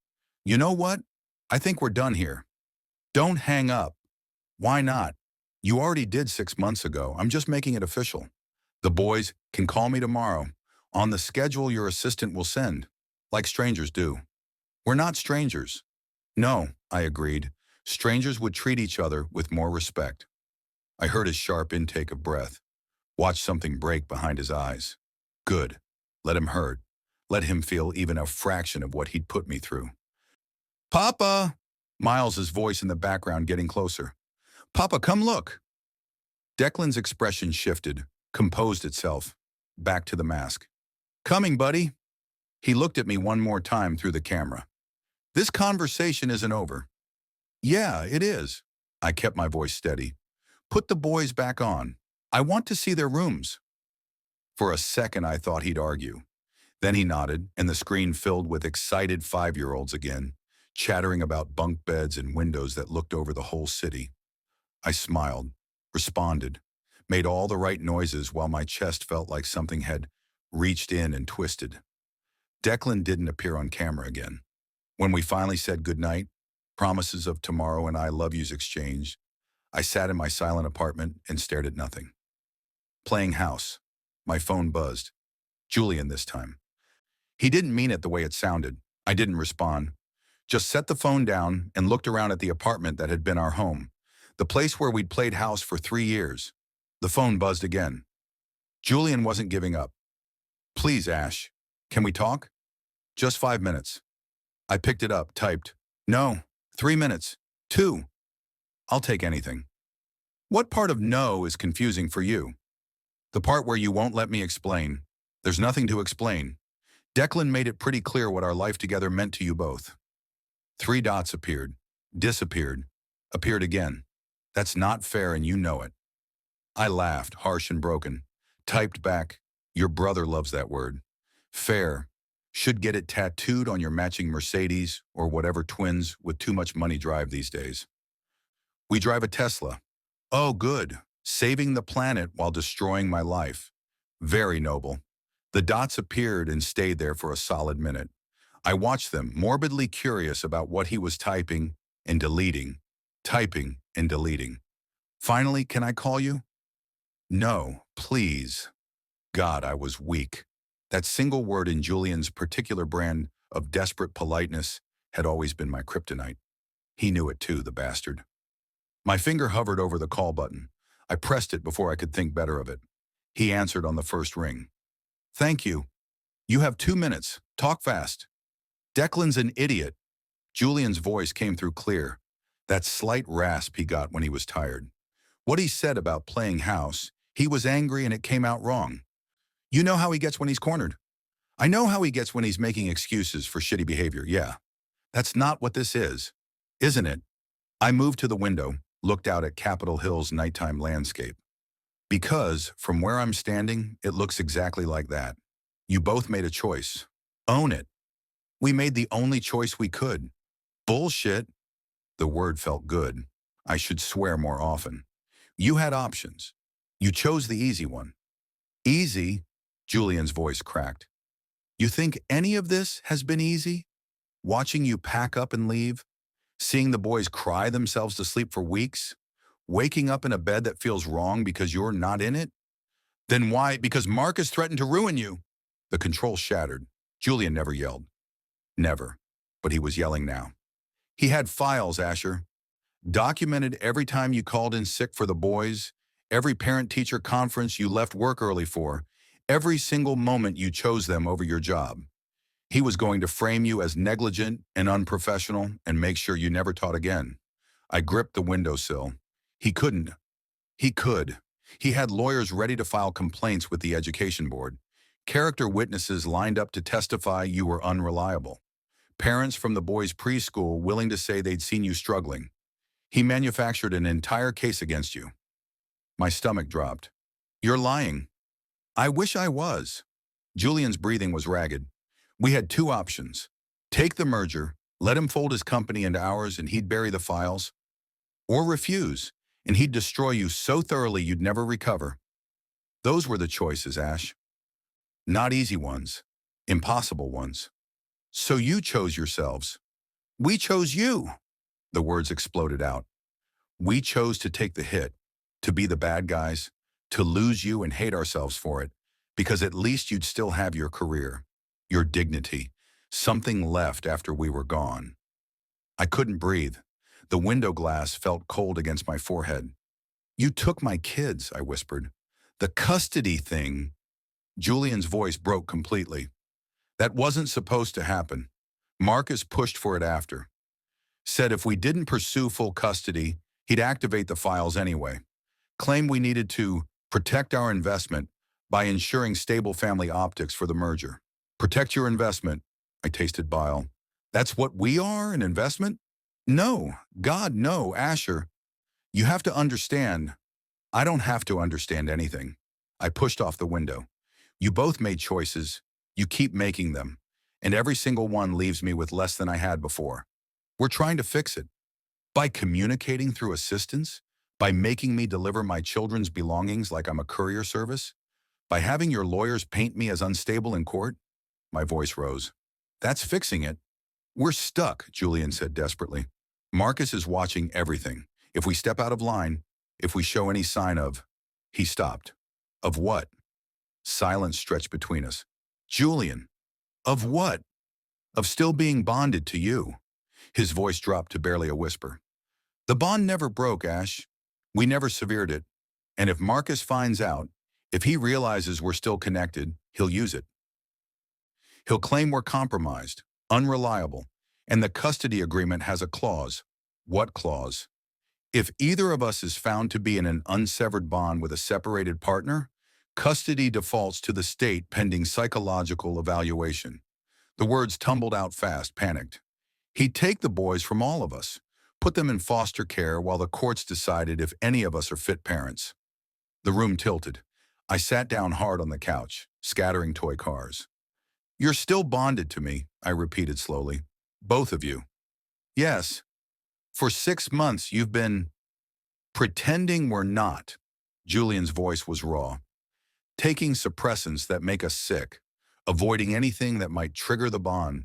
You know what? I think we're done here. Don't hang up. Why not? You already did 6 months ago. I'm just making it official. The boys can call me tomorrow. On the schedule your assistant will send. Like strangers do. We're not strangers. No, I agreed. Strangers would treat each other with more respect. I heard his sharp intake of breath. Watched something break behind his eyes. Good. Let him hurt. Let him feel even a fraction of what he'd put me through. Papa! Miles's voice in the background getting closer. Papa, come look. Declan's expression shifted, composed itself. Back to the mask. Coming, buddy. He looked at me one more time through the camera. This conversation isn't over. Yeah, it is. I kept my voice steady. Put the boys back on. I want to see their rooms. For a second, I thought he'd argue. Then he nodded, and the screen filled with excited 5-year-olds again, chattering about bunk beds and windows that looked over the whole city. I smiled, responded, made all the right noises while my chest felt like something had reached in and twisted. Declan didn't appear on camera again. When we finally said goodnight, promises of tomorrow and I love yous exchanged, I sat in my silent apartment and stared at nothing. Playing house. My phone buzzed. Julian this time. He didn't mean it the way it sounded. I didn't respond. Just set the phone down and looked around at the apartment that had been our home. The place where we'd played house for 3 years. The phone buzzed again. Julian wasn't giving up. Please, Ash. Can we talk? Just 5 minutes. I picked it up, typed. No, 3 minutes. 2. I'll take anything. What part of no is confusing for you? The part where you won't let me explain. There's nothing to explain. Declan made it pretty clear what our life together meant to you both. 3 dots appeared, disappeared, appeared again. That's not fair and you know it. I laughed, harsh and broken. Typed back, your brother loves that word. Fair. Should get it tattooed on your matching Mercedes or whatever twins with too much money drive these days. We drive a Tesla. Oh, good. Saving the planet while destroying my life. Very noble. The dots appeared and stayed there for a solid minute. I watched them, morbidly curious about what he was typing and deleting, typing and deleting. Finally, can I call you? No, please. God, I was weak. That single word in Julian's particular brand of desperate politeness had always been my kryptonite. He knew it too, the bastard. My finger hovered over the call button. I pressed it before I could think better of it. He answered on the first ring. Thank you. You have 2 minutes. Talk fast. Declan's an idiot. Julian's voice came through clear. That slight rasp he got when he was tired. What he said about playing house, he was angry and it came out wrong. You know how he gets when he's cornered. I know how he gets when he's making excuses for shitty behavior, yeah. That's not what this is, isn't it? I moved to the window, looked out at Capitol Hill's nighttime landscape. Because, from where I'm standing, it looks exactly like that. You both made a choice. Own it. We made the only choice we could. Bullshit. The word felt good. I should swear more often. You had options. You chose the easy one. Easy? Julian's voice cracked. You think any of this has been easy? Watching you pack up and leave? Seeing the boys cry themselves to sleep for weeks? Waking up in a bed that feels wrong because you're not in it? Then why? Because Marcus threatened to ruin you. The control shattered. Julian never yelled. Never. But he was yelling now. He had files, Asher. Documented every time you called in sick for the boys, every parent-teacher conference you left work early for, every single moment you chose them over your job. He was going to frame you as negligent and unprofessional and make sure you never taught again. I gripped the windowsill. He couldn't. He could. He had lawyers ready to file complaints with the education board. Character witnesses lined up to testify you were unreliable. Parents from the boys' preschool willing to say they'd seen you struggling. He manufactured an entire case against you. My stomach dropped. You're lying. I wish I was. Julian's breathing was ragged. We had two options. Take the merger, let him fold his company into ours and he'd bury the files, or refuse, and he'd destroy you so thoroughly you'd never recover. Those were the choices, Ash. Not easy ones. Impossible ones. So you chose yourselves. We chose you. The words exploded out. We chose to take the hit, to be the bad guys, to lose you and hate ourselves for it, because at least you'd still have your career, your dignity, something left after we were gone. I couldn't breathe. The window glass felt cold against my forehead. You took my kids, I whispered. The custody thing. Julian's voice broke completely. That wasn't supposed to happen. Marcus pushed for it after. Said if we didn't pursue full custody, he'd activate the files anyway. Claimed we needed to protect our investment by ensuring stable family optics for the merger. Protect your investment. I tasted bile. That's what we are, an investment? No, God, no, Asher. You have to understand. I don't have to understand anything. I pushed off the window. You both made choices. You keep making them. And every single one leaves me with less than I had before. We're trying to fix it. By communicating through assistance? By making me deliver my children's belongings like I'm a courier service? By having your lawyers paint me as unstable in court? My voice rose. That's fixing it. We're stuck, Julian said desperately. Marcus is watching everything. If we step out of line, if we show any sign of... He stopped. Of what? Silence stretched between us. Julian. Of what? Of still being bonded to you. His voice dropped to barely a whisper. The bond never broke, Ash. We never severed it. And if Marcus finds out, if he realizes we're still connected, he'll use it. He'll claim we're compromised, unreliable, and the custody agreement has a clause. What clause? If either of us is found to be in an unsevered bond with a separated partner, custody defaults to the state pending psychological evaluation. The words tumbled out fast, panicked. He'd take the boys from all of us, put them in foster care while the courts decided if any of us are fit parents. The room tilted. I sat down hard on the couch, scattering toy cars. You're still bonded to me, I repeated slowly. Both of you. Yes. For 6 months you've been pretending we're not. Julian's voice was raw. Taking suppressants that make us sick, avoiding anything that might trigger the bond,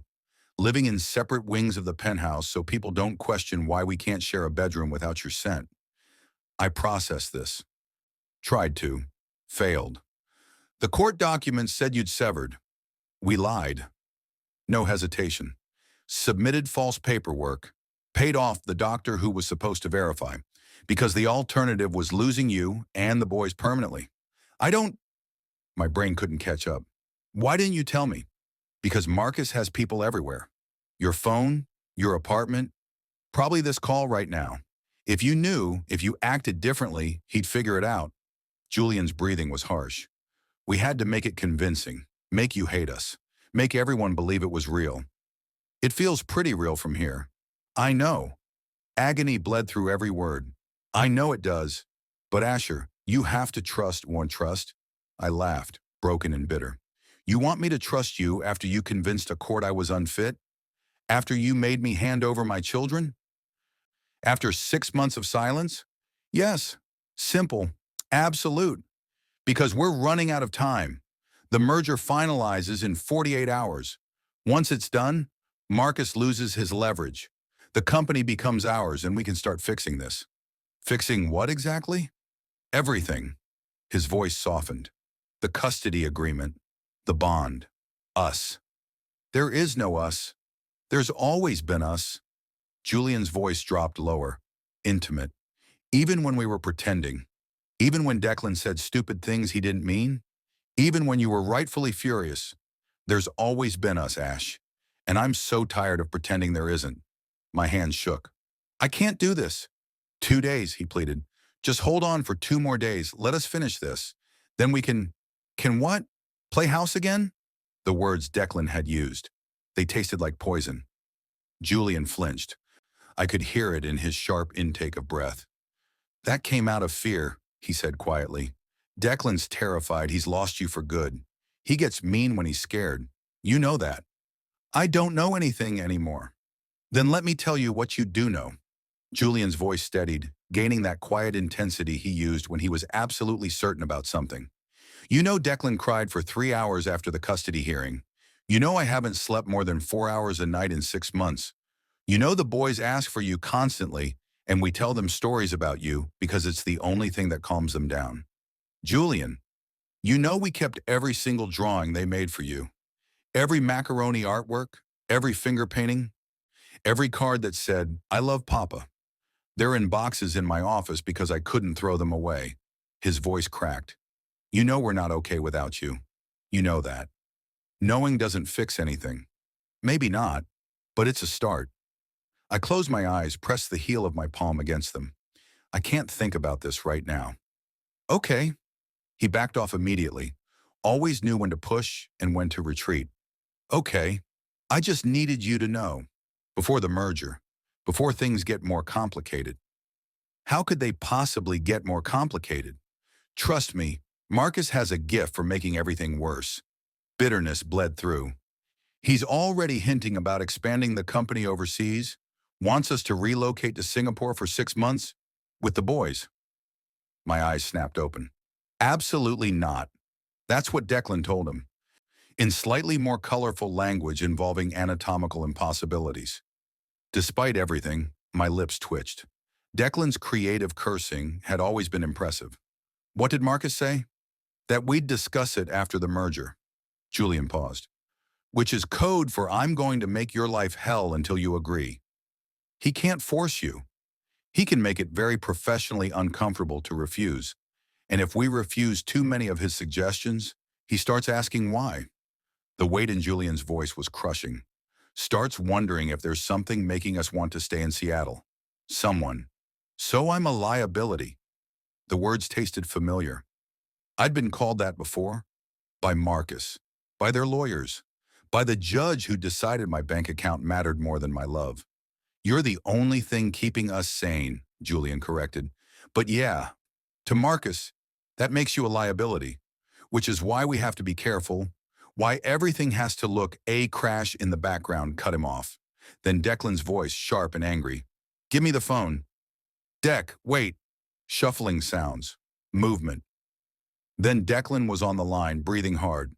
living in separate wings of the penthouse so people don't question why we can't share a bedroom without your scent. I processed this. Tried to. Failed. The court documents said you'd severed. We lied. No hesitation. Submitted false paperwork. Paid off the doctor who was supposed to verify. Because the alternative was losing you and the boys permanently. My brain couldn't catch up. Why didn't you tell me? Because Marcus has people everywhere. Your phone, your apartment, probably this call right now. If you knew, if you acted differently, he'd figure it out. Julian's breathing was harsh. We had to make it convincing, make you hate us, make everyone believe it was real. It feels pretty real from here. I know. Agony bled through every word. I know it does. But Asher, you have to trust, want trust. I laughed, broken and bitter. You want me to trust you after you convinced a court I was unfit? After you made me hand over my children? After 6 months of silence? Yes. Simple. Absolute. Because we're running out of time. The merger finalizes in 48 hours. Once it's done, Marcus loses his leverage. The company becomes ours and we can start fixing this. Fixing what exactly? Everything. His voice softened. The custody agreement. The bond. Us. There is no us. There's always been us. Julian's voice dropped lower. Intimate. Even when we were pretending. Even when Declan said stupid things he didn't mean. Even when you were rightfully furious. There's always been us, Ash. And I'm so tired of pretending there isn't. My hands shook. I can't do this. 2 days, he pleaded. Just hold on for 2 more days. Let us finish this. Then we can... Can what? Play house again? The words Declan had used. They tasted like poison. Julian flinched. I could hear it in his sharp intake of breath. That came out of fear, he said quietly. Declan's terrified he's lost you for good. He gets mean when he's scared. You know that. I don't know anything anymore. Then let me tell you what you do know. Julian's voice steadied, gaining that quiet intensity he used when he was absolutely certain about something. You know Declan cried for 3 hours after the custody hearing. You know I haven't slept more than 4 hours a night in 6 months. You know the boys ask for you constantly, and we tell them stories about you because it's the only thing that calms them down. Julian, you know we kept every single drawing they made for you. Every macaroni artwork, every finger painting, every card that said, I love Papa. They're in boxes in my office because I couldn't throw them away. His voice cracked. You know we're not okay without you. You know that. Knowing doesn't fix anything. Maybe not, but it's a start. I closed my eyes, pressed the heel of my palm against them. I can't think about this right now. Okay. He backed off immediately. Always knew when to push and when to retreat. Okay. I just needed you to know. Before the merger. Before things get more complicated. How could they possibly get more complicated? Trust me, Marcus has a gift for making everything worse. Bitterness bled through. He's already hinting about expanding the company overseas, wants us to relocate to Singapore for 6 months with the boys. My eyes snapped open. Absolutely not. That's what Declan told him, in slightly more colorful language involving anatomical impossibilities. Despite everything, my lips twitched. Declan's creative cursing had always been impressive. What did Marcus say? That we'd discuss it after the merger. Julian paused. Which is code for I'm going to make your life hell until you agree. He can't force you. He can make it very professionally uncomfortable to refuse. And if we refuse too many of his suggestions, he starts asking why. The weight in Julian's voice was crushing. Starts wondering if there's something making us want to stay in Seattle. Someone. So I'm a liability. The words tasted familiar. I'd been called that before. By Marcus. By their lawyers. By the judge who decided my bank account mattered more than my love. You're the only thing keeping us sane, Julian corrected. But yeah, to Marcus, that makes you a liability. Which is why we have to be careful. Why everything has to look a crash in the background cut him off. Then Declan's voice, sharp and angry. Give me the phone. Dec, wait. Shuffling sounds. Movement. Then Declan was on the line, breathing hard.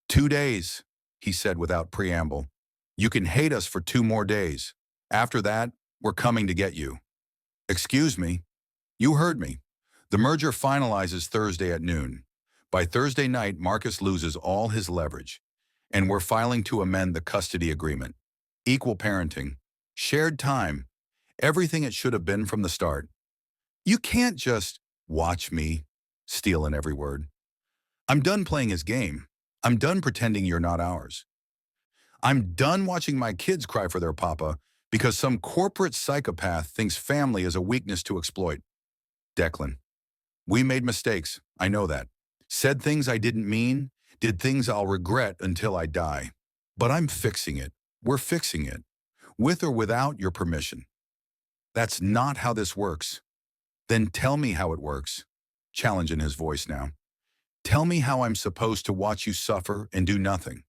2 days, he said without preamble. You can hate us for 2 more days. After that, we're coming to get you. Excuse me. You heard me. The merger finalizes Thursday at noon. By Thursday night, Marcus loses all his leverage. And we're filing to amend the custody agreement. Equal parenting. Shared time. Everything it should have been from the start. You can't just watch me, stealing every word. I'm done playing his game. I'm done pretending you're not ours. I'm done watching my kids cry for their papa because some corporate psychopath thinks family is a weakness to exploit. Declan. We made mistakes, I know that. Said things I didn't mean, did things I'll regret until I die. But I'm fixing it. We're fixing it. With or without your permission. That's not how this works. Then tell me how it works. Challenge in his voice now. Tell me how I'm supposed to watch you suffer and do nothing.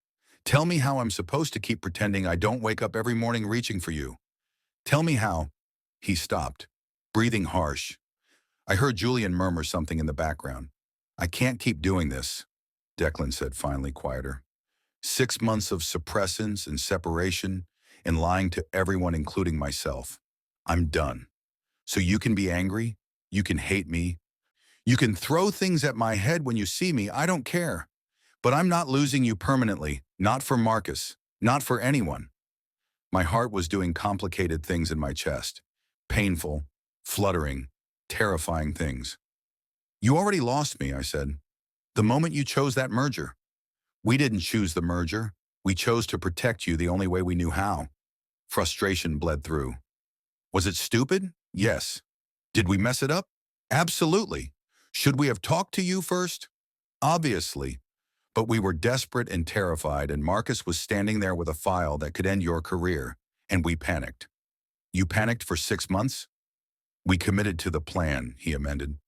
Tell me how I'm supposed to keep pretending I don't wake up every morning reaching for you. Tell me how. He stopped, breathing harsh. I heard Julian murmur something in the background. I can't keep doing this, Declan said finally, quieter. 6 months of suppressants and separation and lying to everyone, including myself. I'm done. So you can be angry, you can hate me, you can throw things at my head when you see me, I don't care. But I'm not losing you permanently, not for Marcus, not for anyone. My heart was doing complicated things in my chest. Painful, fluttering, terrifying things. You already lost me, I said. The moment you chose that merger. We didn't choose the merger. We chose to protect you the only way we knew how. Frustration bled through. Was it stupid? Yes. Did we mess it up? Absolutely. Should we have talked to you first? Obviously. But we were desperate and terrified, and Marcus was standing there with a file that could end your career, and we panicked. You panicked for 6 months? We committed to the plan, he amended.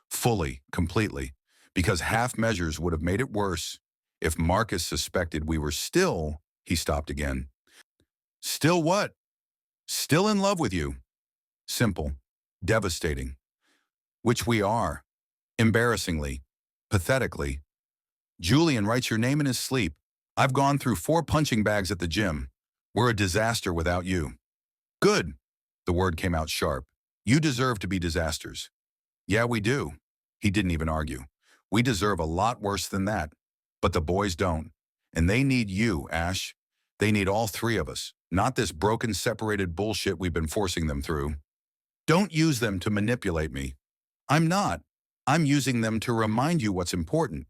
Fully, completely, because half measures would have made it worse. If Marcus suspected we were still, he stopped again. Still what? Still in love with you. Simple. Devastating. Which we are. Embarrassingly. Pathetically. Julian writes your name in his sleep. I've gone through 4 punching bags at the gym. We're a disaster without you. Good. The word came out sharp. You deserve to be disasters. Yeah, we do. He didn't even argue. We deserve a lot worse than that. But the boys don't. And they need you, Ash. They need all 3 of us, not this broken, separated bullshit we've been forcing them through. Don't use them to manipulate me. I'm not. I'm using them to remind you what's important.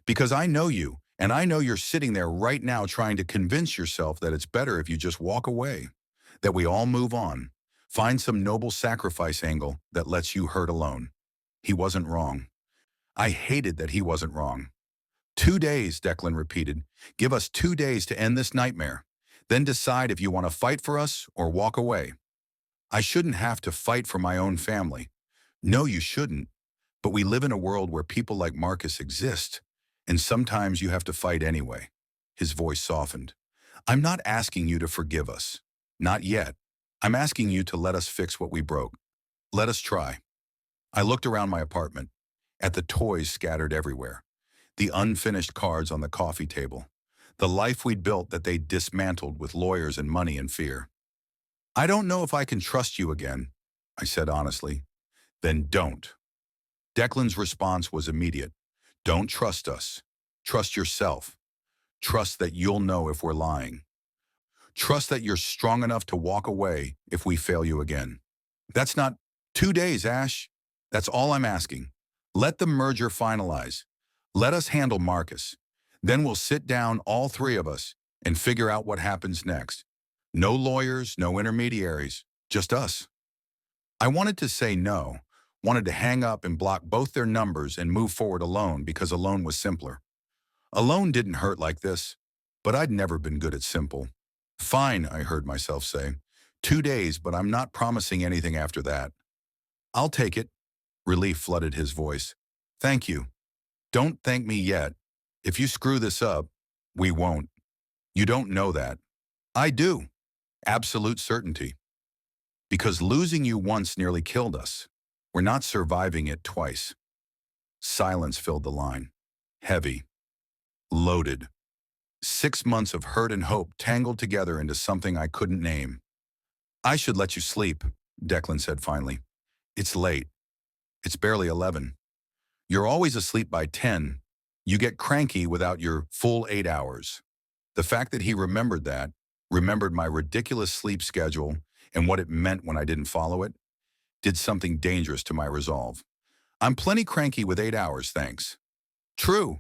Because I know you, and I know you're sitting there right now trying to convince yourself that it's better if you just walk away, that we all move on, find some noble sacrifice angle that lets you hurt alone. He wasn't wrong. I hated that he wasn't wrong. 2 days, Declan repeated. Give us 2 days to end this nightmare. Then decide if you want to fight for us or walk away. I shouldn't have to fight for my own family. No, you shouldn't. But we live in a world where people like Marcus exist, and sometimes you have to fight anyway. His voice softened. I'm not asking you to forgive us. Not yet. I'm asking you to let us fix what we broke. Let us try. I looked around my apartment, at the toys scattered everywhere, the unfinished cards on the coffee table, the life we'd built that they dismantled with lawyers and money and fear. I don't know if I can trust you again, I said honestly. Then don't. Declan's response was immediate. Don't trust us. Trust yourself. Trust that you'll know if we're lying. Trust that you're strong enough to walk away if we fail you again. That's not 2 days, Ash. That's all I'm asking. Let the merger finalize. Let us handle Marcus. Then we'll sit down, all 3 of us, and figure out what happens next. No lawyers, no intermediaries, just us. I wanted to say no, wanted to hang up and block both their numbers and move forward alone because alone was simpler. Alone didn't hurt like this, but I'd never been good at simple. Fine, I heard myself say. 2 days, but I'm not promising anything after that. I'll take it. Relief flooded his voice. Thank you. Don't thank me yet. If you screw this up, we won't. You don't know that. I do. Absolute certainty. Because losing you once nearly killed us. We're not surviving it twice. Silence filled the line. Heavy. Loaded. 6 months of hurt and hope tangled together into something I couldn't name. I should let you sleep, Declan said finally. It's late. It's barely 11. You're always asleep by 10. You get cranky without your full 8 hours. The fact that he remembered that, remembered my ridiculous sleep schedule and what it meant when I didn't follow it, did something dangerous to my resolve. I'm plenty cranky with 8 hours, thanks. True.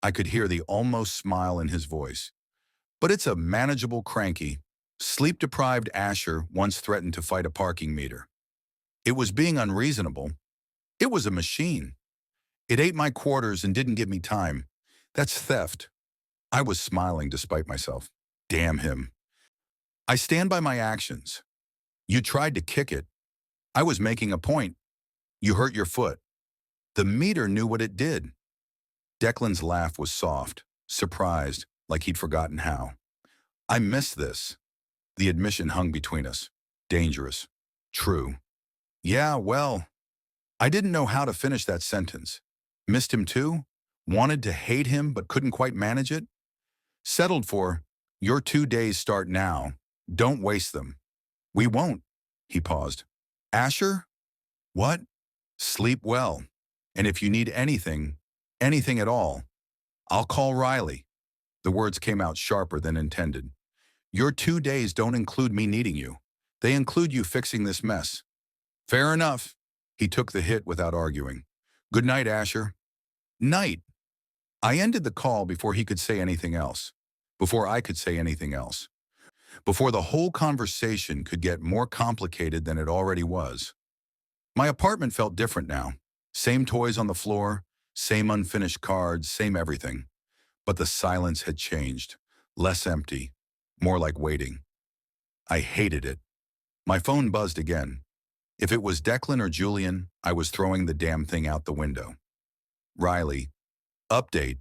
I could hear the almost smile in his voice. But it's a manageable cranky. Sleep-deprived Asher once threatened to fight a parking meter. It was being unreasonable. It was a machine. It ate my quarters and didn't give me time. That's theft. I was smiling despite myself. Damn him. I stand by my actions. You tried to kick it. I was making a point. You hurt your foot. The meter knew what it did. Declan's laugh was soft, surprised, like he'd forgotten how. I missed this. The admission hung between us. Dangerous. True. Yeah, well, I didn't know how to finish that sentence. Missed him too? Wanted to hate him but couldn't quite manage it? Settled for, your 2 days start now. Don't waste them. We won't. He paused. Asher? What? Sleep well. And if you need anything, anything at all, I'll call Riley. The words came out sharper than intended. Your 2 days don't include me needing you. They include you fixing this mess. Fair enough. He took the hit without arguing. Good night, Asher. Night. I ended the call before he could say anything else. Before I could say anything else. Before the whole conversation could get more complicated than it already was. My apartment felt different now. Same toys on the floor, same unfinished cards, same everything. But the silence had changed. Less empty, more like waiting. I hated it. My phone buzzed again. If it was Declan or Julian, I was throwing the damn thing out the window. Riley. Update.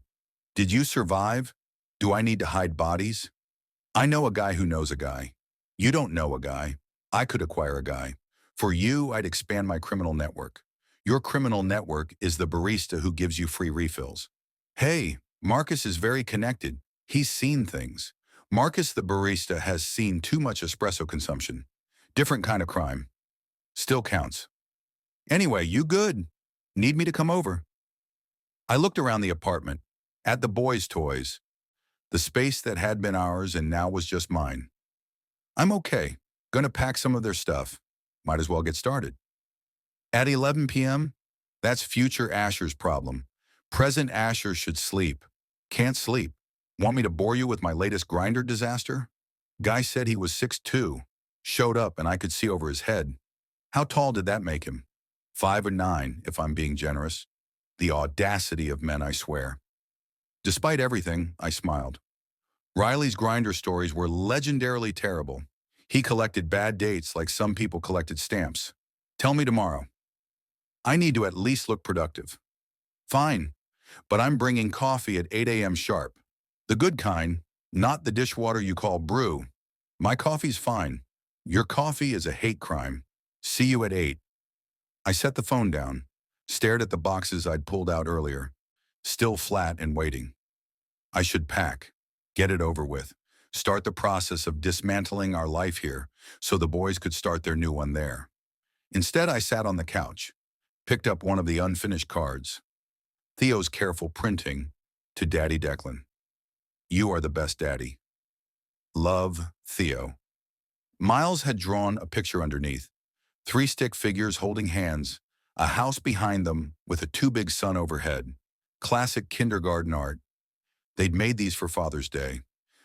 Did you survive? Do I need to hide bodies? I know a guy who knows a guy. You don't know a guy. I could acquire a guy. For you, I'd expand my criminal network. Your criminal network is the barista who gives you free refills. Hey, Marcus is very connected. He's seen things. Marcus the barista has seen too much espresso consumption. Different kind of crime. Still counts. Anyway, you good? Need me to come over? I looked around the apartment, at the boys' toys, the space that had been ours and now was just mine. I'm okay. Gonna pack some of their stuff. Might as well get started. At 11 p.m., that's future Asher's problem. Present Asher should sleep. Can't sleep. Want me to bore you with my latest grinder disaster? Guy said he was 6'2". Showed up and I could see over his head. How tall did that make him? 5 or 9, if I'm being generous. The audacity of men, I swear. Despite everything, I smiled. Riley's grinder stories were legendarily terrible. He collected bad dates like some people collected stamps. Tell me tomorrow. I need to at least look productive. Fine, but I'm bringing coffee at 8 a.m. sharp. The good kind, not the dishwater you call brew. My coffee's fine. Your coffee is a hate crime. See you at 8. I set the phone down, stared at the boxes I'd pulled out earlier, still flat and waiting. I should pack, get it over with, start the process of dismantling our life here so the boys could start their new one there. Instead, I sat on the couch, picked up one of the unfinished cards. Theo's careful printing to Daddy Declan. You are the best daddy. Love, Theo. Miles had drawn a picture underneath. 3 stick figures holding hands, a house behind them with a too big sun overhead. Classic kindergarten art. They'd made these for Father's Day.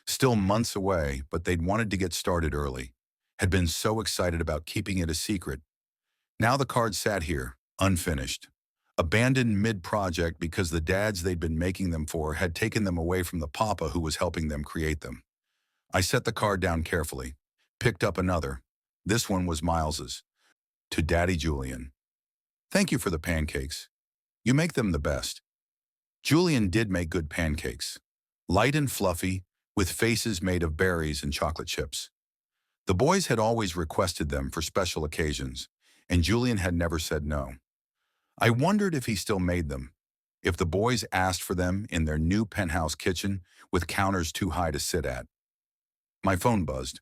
Still months away, but they'd wanted to get started early. Had been so excited about keeping it a secret. Now the cards sat here, unfinished. Abandoned mid-project because the dads they'd been making them for had taken them away from the papa who was helping them create them. I set the card down carefully, picked up another. This one was Miles's. To Daddy Julian. Thank you for the pancakes. You make them the best. Julian did make good pancakes. Light and fluffy, with faces made of berries and chocolate chips. The boys had always requested them for special occasions, and Julian had never said no. I wondered if he still made them, if the boys asked for them in their new penthouse kitchen with counters too high to sit at. My phone buzzed.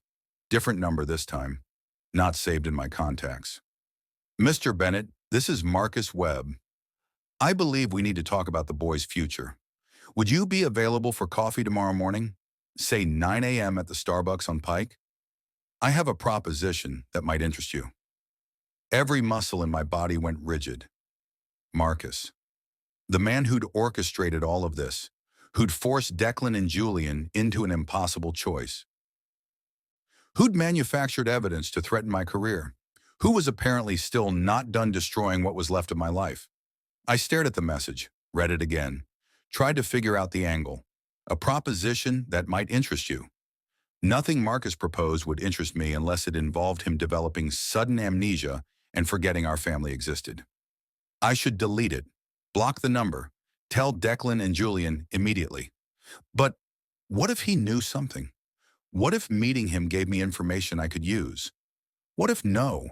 Different number this time, not saved in my contacts. Mr. Bennett, this is Marcus Webb. I believe we need to talk about the boys' future. Would you be available for coffee tomorrow morning? Say 9 a.m. at the Starbucks on Pike? I have a proposition that might interest you. Every muscle in my body went rigid. Marcus. The man who'd orchestrated all of this, who'd forced Declan and Julian into an impossible choice. Who'd manufactured evidence to threaten my career? Who was apparently still not done destroying what was left of my life? I stared at the message, read it again, tried to figure out the angle. A proposition that might interest you. Nothing Marcus proposed would interest me unless it involved him developing sudden amnesia and forgetting our family existed. I should delete it, block the number, tell Declan and Julian immediately. But what if he knew something? What if meeting him gave me information I could use? What if no?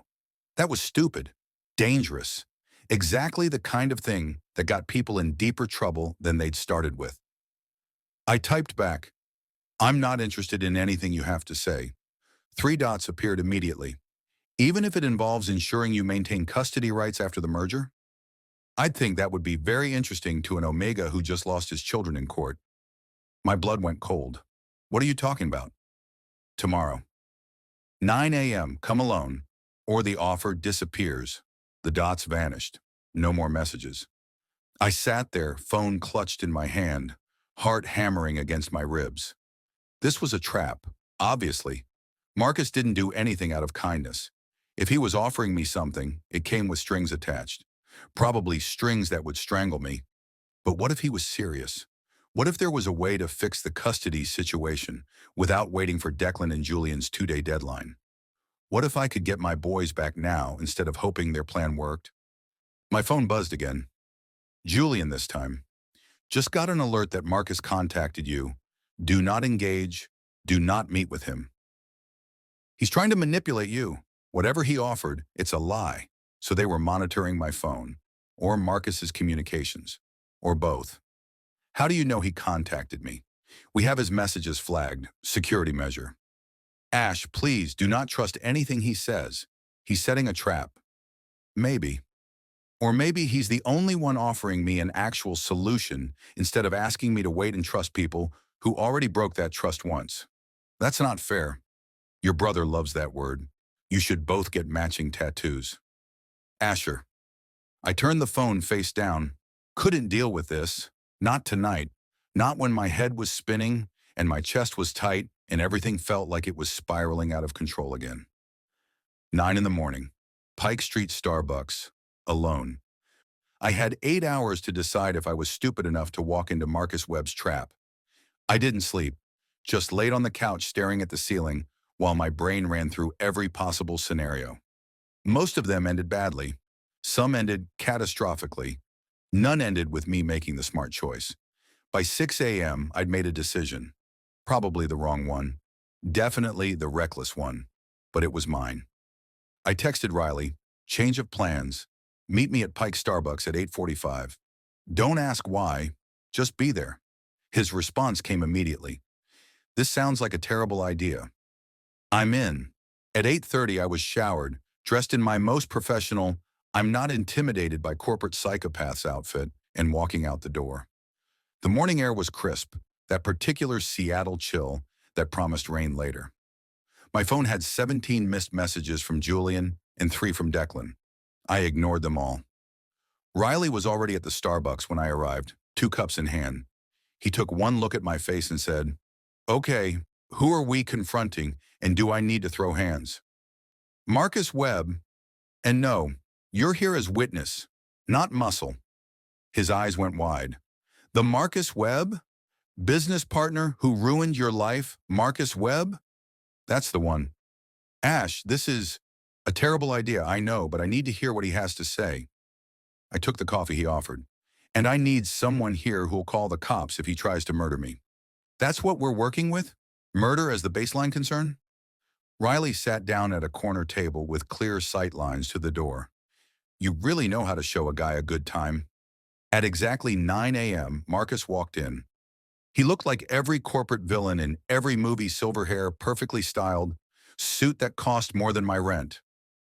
That was stupid, dangerous. Exactly the kind of thing that got people in deeper trouble than they'd started with. I typed back, "I'm not interested in anything you have to say." Three dots appeared immediately. "Even if it involves ensuring you maintain custody rights after the merger?" I'd think that would be very interesting to an Omega who just lost his children in court. My blood went cold. "What are you talking about?" "Tomorrow. 9 a.m., come alone, or the offer disappears." The dots vanished. No more messages. I sat there, phone clutched in my hand, heart hammering against my ribs. This was a trap, obviously. Marcus didn't do anything out of kindness. If he was offering me something, it came with strings attached. Probably strings that would strangle me. But what if he was serious? What if there was a way to fix the custody situation without waiting for Declan and Julian's 2-day deadline? What if I could get my boys back now instead of hoping their plan worked? My phone buzzed again. "Julian this time. Just got an alert that Marcus contacted you. Do not engage. Do not meet with him. He's trying to manipulate you. Whatever he offered, it's a lie." So they were monitoring my phone, or Marcus's communications, or both. "How do you know he contacted me?" "We have his messages flagged. Security measure." "Ash, please do not trust anything he says. He's setting a trap." Maybe. Or maybe he's the only one offering me an actual solution instead of asking me to wait and trust people who already broke that trust once. That's not fair. Your brother loves that word. You should both get matching tattoos. Asher. I turned the phone face down. Couldn't deal with this. Not tonight. Not when my head was spinning and my chest was tight and everything felt like it was spiraling out of control again. 9 in the morning. Pike Street Starbucks. Alone. I had 8 hours to decide if I was stupid enough to walk into Marcus Webb's trap. I didn't sleep, just laid on the couch staring at the ceiling while my brain ran through every possible scenario. Most of them ended badly. Some ended catastrophically. None ended with me making the smart choice. By 6 a.m., I'd made a decision. Probably the wrong one. Definitely the reckless one. But it was mine. I texted Riley, "Change of plans. Meet me at Pike Starbucks at 8:45. Don't ask why, just be there." His response came immediately. "This sounds like a terrible idea." I'm in. At 8:30, I was showered, dressed in my most professional, I'm not intimidated by corporate psychopaths outfit, and walking out the door. The morning air was crisp, that particular Seattle chill that promised rain later. My phone had 17 missed messages from Julian and 3 from Declan. I ignored them all. Riley was already at the Starbucks when I arrived, 2 cups in hand. He took one look at my face and said, "Okay, who are we confronting, and do I need to throw hands?" "Marcus Webb. And no, you're here as witness, not muscle." His eyes went wide. "The Marcus Webb? Business partner who ruined your life, Marcus Webb?" "That's the one." "Ash, this is a terrible idea, I know, but I need to hear what he has to say." I took the coffee he offered. "And I need someone here who'll call the cops if he tries to murder me." "That's what we're working with? Murder as the baseline concern?" Riley sat down at a corner table with clear sight lines to the door. "You really know how to show a guy a good time." At exactly 9 a.m., Marcus walked in. He looked like every corporate villain in every movie, silver hair, perfectly styled, suit that cost more than my rent,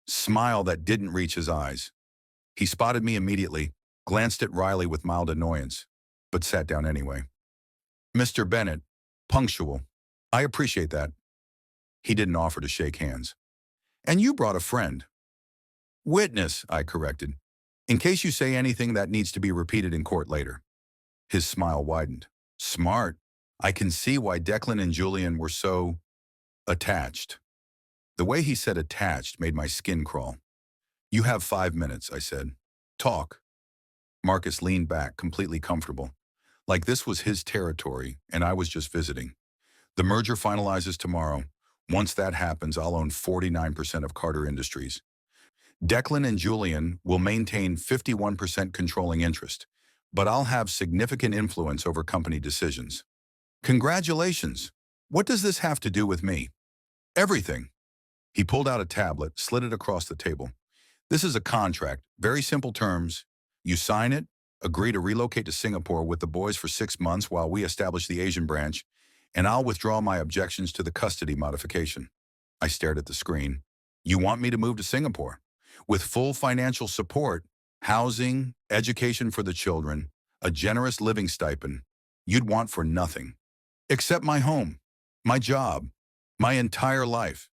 smile that didn't reach his eyes. He spotted me immediately, glanced at Riley with mild annoyance, but sat down anyway. "Mr. Bennett, punctual. I appreciate that." He didn't offer to shake hands. "And you brought a friend." "Witness," I corrected, "in case you say anything that needs to be repeated in court later." His smile widened. "Smart. I can see why Declan and Julian were so attached." The way he said attached made my skin crawl. "You have 5 minutes," I said. "Talk." Marcus leaned back, completely comfortable, like this was his territory and I was just visiting. "The merger finalizes tomorrow. Once that happens, I'll own 49% of Carter Industries. Declan and Julian will maintain 51% controlling interest, but I'll have significant influence over company decisions." "Congratulations. What does this have to do with me?" "Everything." He pulled out a tablet, slid it across the table. This is a contract. Very simple terms. You sign it, agree to relocate to Singapore with the boys for 6 months while we establish the Asian branch, and I'll withdraw my objections to the custody modification. I stared at the screen. You want me to move to Singapore? With full financial support, housing, education for the children, a generous living stipend, you'd want for nothing. Except my home, my job, my entire life.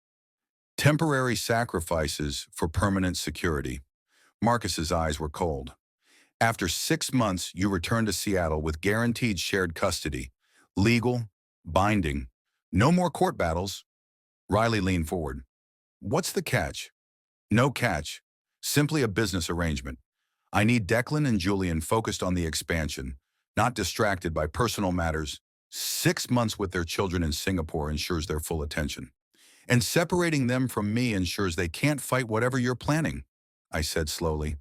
Temporary sacrifices for permanent security. Marcus's eyes were cold. After 6 months, you returned to Seattle with guaranteed shared custody. Legal, binding. No more court battles. Riley leaned forward. What's the catch? No catch. Simply a business arrangement. I need Declan and Julian focused on the expansion, not distracted by personal matters. 6 months with their children in Singapore ensures their full attention. And separating them from me ensures they can't fight whatever you're planning, I said slowly.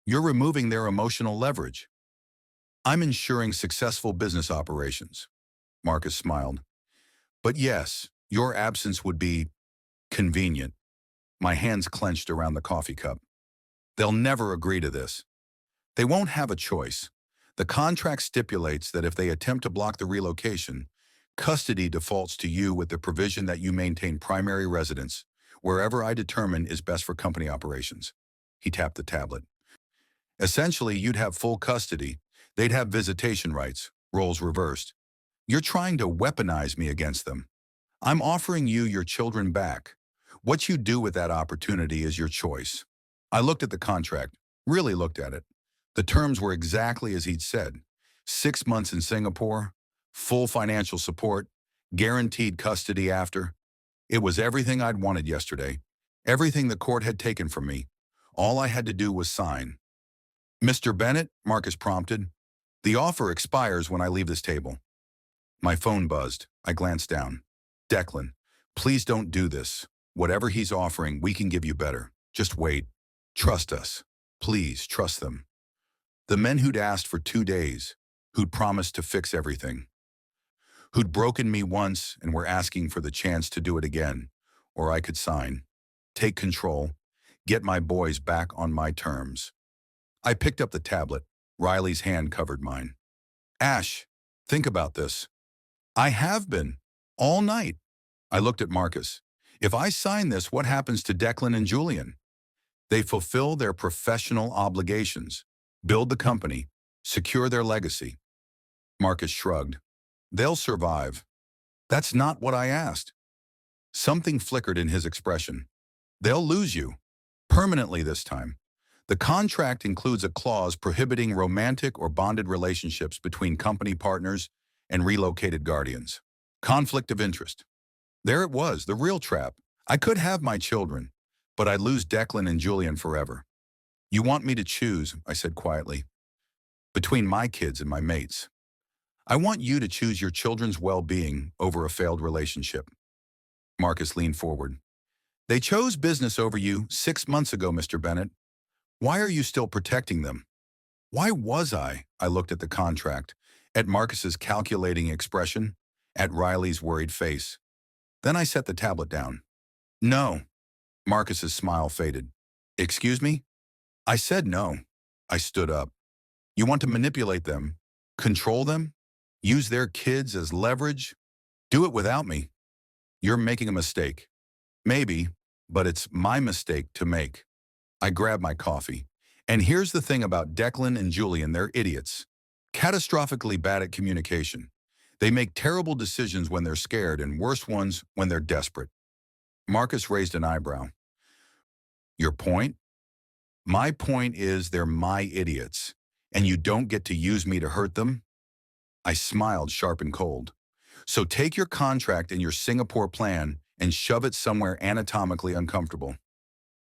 You're removing their emotional leverage. I'm ensuring successful business operations. Marcus smiled. But yes, your absence would be convenient. My hands clenched around the coffee cup. They'll never agree to this. They won't have a choice. The contract stipulates that if they attempt to block the relocation, custody defaults to you with the provision that you maintain primary residence, wherever I determine is best for company operations. He tapped the tablet. Essentially, you'd have full custody. They'd have visitation rights, roles reversed. You're trying to weaponize me against them. I'm offering you your children back. What you do with that opportunity is your choice. I looked at the contract, really looked at it. The terms were exactly as he'd said. 6 months in Singapore, full financial support, guaranteed custody after. It was everything I'd wanted yesterday, everything the court had taken from me. All I had to do was sign. Mr. Bennett, Marcus prompted. The offer expires when I leave this table. My phone buzzed. I glanced down. Declan, please don't do this. Whatever he's offering, we can give you better. Just wait. Trust us. Please, trust them. The men who'd asked for 2 days, who'd promised to fix everything, who'd broken me once and were asking for the chance to do it again, or I could sign, take control, get my boys back on my terms. I picked up the tablet. Riley's hand covered mine. Ash, think about this. I have been. All night. I looked at Marcus. If I sign this, what happens to Declan and Julian? They fulfill their professional obligations, build the company, secure their legacy. Marcus shrugged. They'll survive. That's not what I asked. Something flickered in his expression. They'll lose you. Permanently this time. The contract includes a clause prohibiting romantic or bonded relationships between company partners and relocated guardians. Conflict of interest. There it was, the real trap. I could have my children, but I'd lose Declan and Julian forever. You want me to choose, I said quietly, between my kids and my mates. I want you to choose your children's well-being over a failed relationship. Marcus leaned forward. They chose business over you 6 months ago, Mr. Bennett. Why are you still protecting them? Why was I? I looked at the contract, at Marcus's calculating expression, at Riley's worried face. Then I set the tablet down. No. Marcus's smile faded. Excuse me? I said no. I stood up. You want to manipulate them, control them, use their kids as leverage? Do it without me. You're making a mistake. Maybe, but it's my mistake to make. I grabbed my coffee. And here's the thing about Declan and Julian, they're idiots. Catastrophically bad at communication. They make terrible decisions when they're scared and worse ones when they're desperate. Marcus raised an eyebrow. Your point? My point is they're my idiots, and you don't get to use me to hurt them? I smiled sharp and cold. So take your contract and your Singapore plan and shove it somewhere anatomically uncomfortable.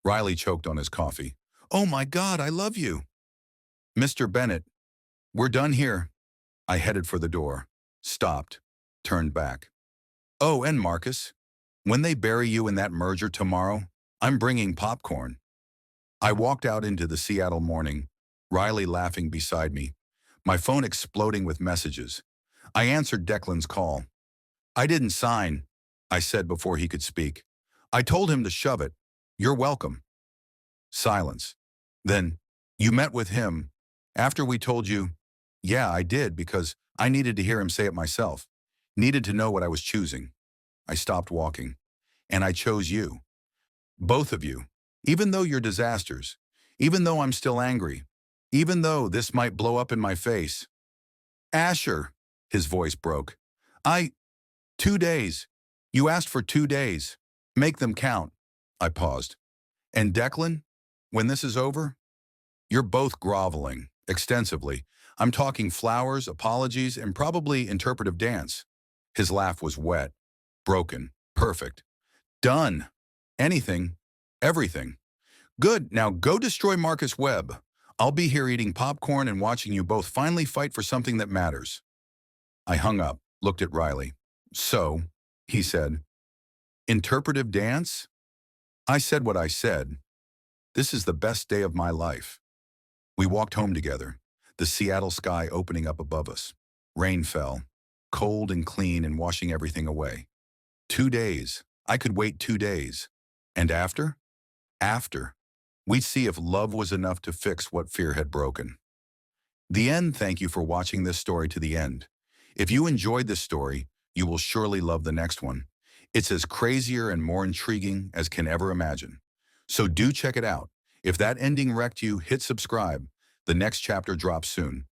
Riley choked on his coffee. Oh my God, I love you. Mr. Bennett, we're done here. I headed for the door, stopped, turned back. Oh, and Marcus, when they bury you in that merger tomorrow, I'm bringing popcorn. I walked out into the Seattle morning, Riley laughing beside me, my phone exploding with messages. I answered Declan's call. I didn't sign, I said before he could speak. I told him to shove it. You're welcome. Silence. Then, you met with him after we told you, yeah, I did because I needed to hear him say it myself. Needed to know what I was choosing. I stopped walking. And I chose you. Both of you. Even though you're disasters. Even though I'm still angry. Even though this might blow up in my face. Asher, his voice broke. 2 days. You asked for 2 days. Make them count. I paused. And Declan, when this is over, you're both groveling, extensively. I'm talking flowers, apologies, and probably interpretive dance. His laugh was wet, broken, perfect. Done. Anything, everything. Good, now go destroy Marcus Webb. I'll be here eating popcorn and watching you both finally fight for something that matters. I hung up, looked at Riley. So, he said, interpretive dance? I said what I said. This is the best day of my life. We walked home together, the Seattle sky opening up above us. Rain fell, cold and clean and washing everything away. 2 days. I could wait 2 days. And after? After. We'd see if love was enough to fix what fear had broken. The end. Thank you for watching this story to the end. If you enjoyed this story, you will surely love the next one. It's as crazier and more intriguing as can ever imagine. So do check it out. If that ending wrecked you, hit subscribe. The next chapter drops soon.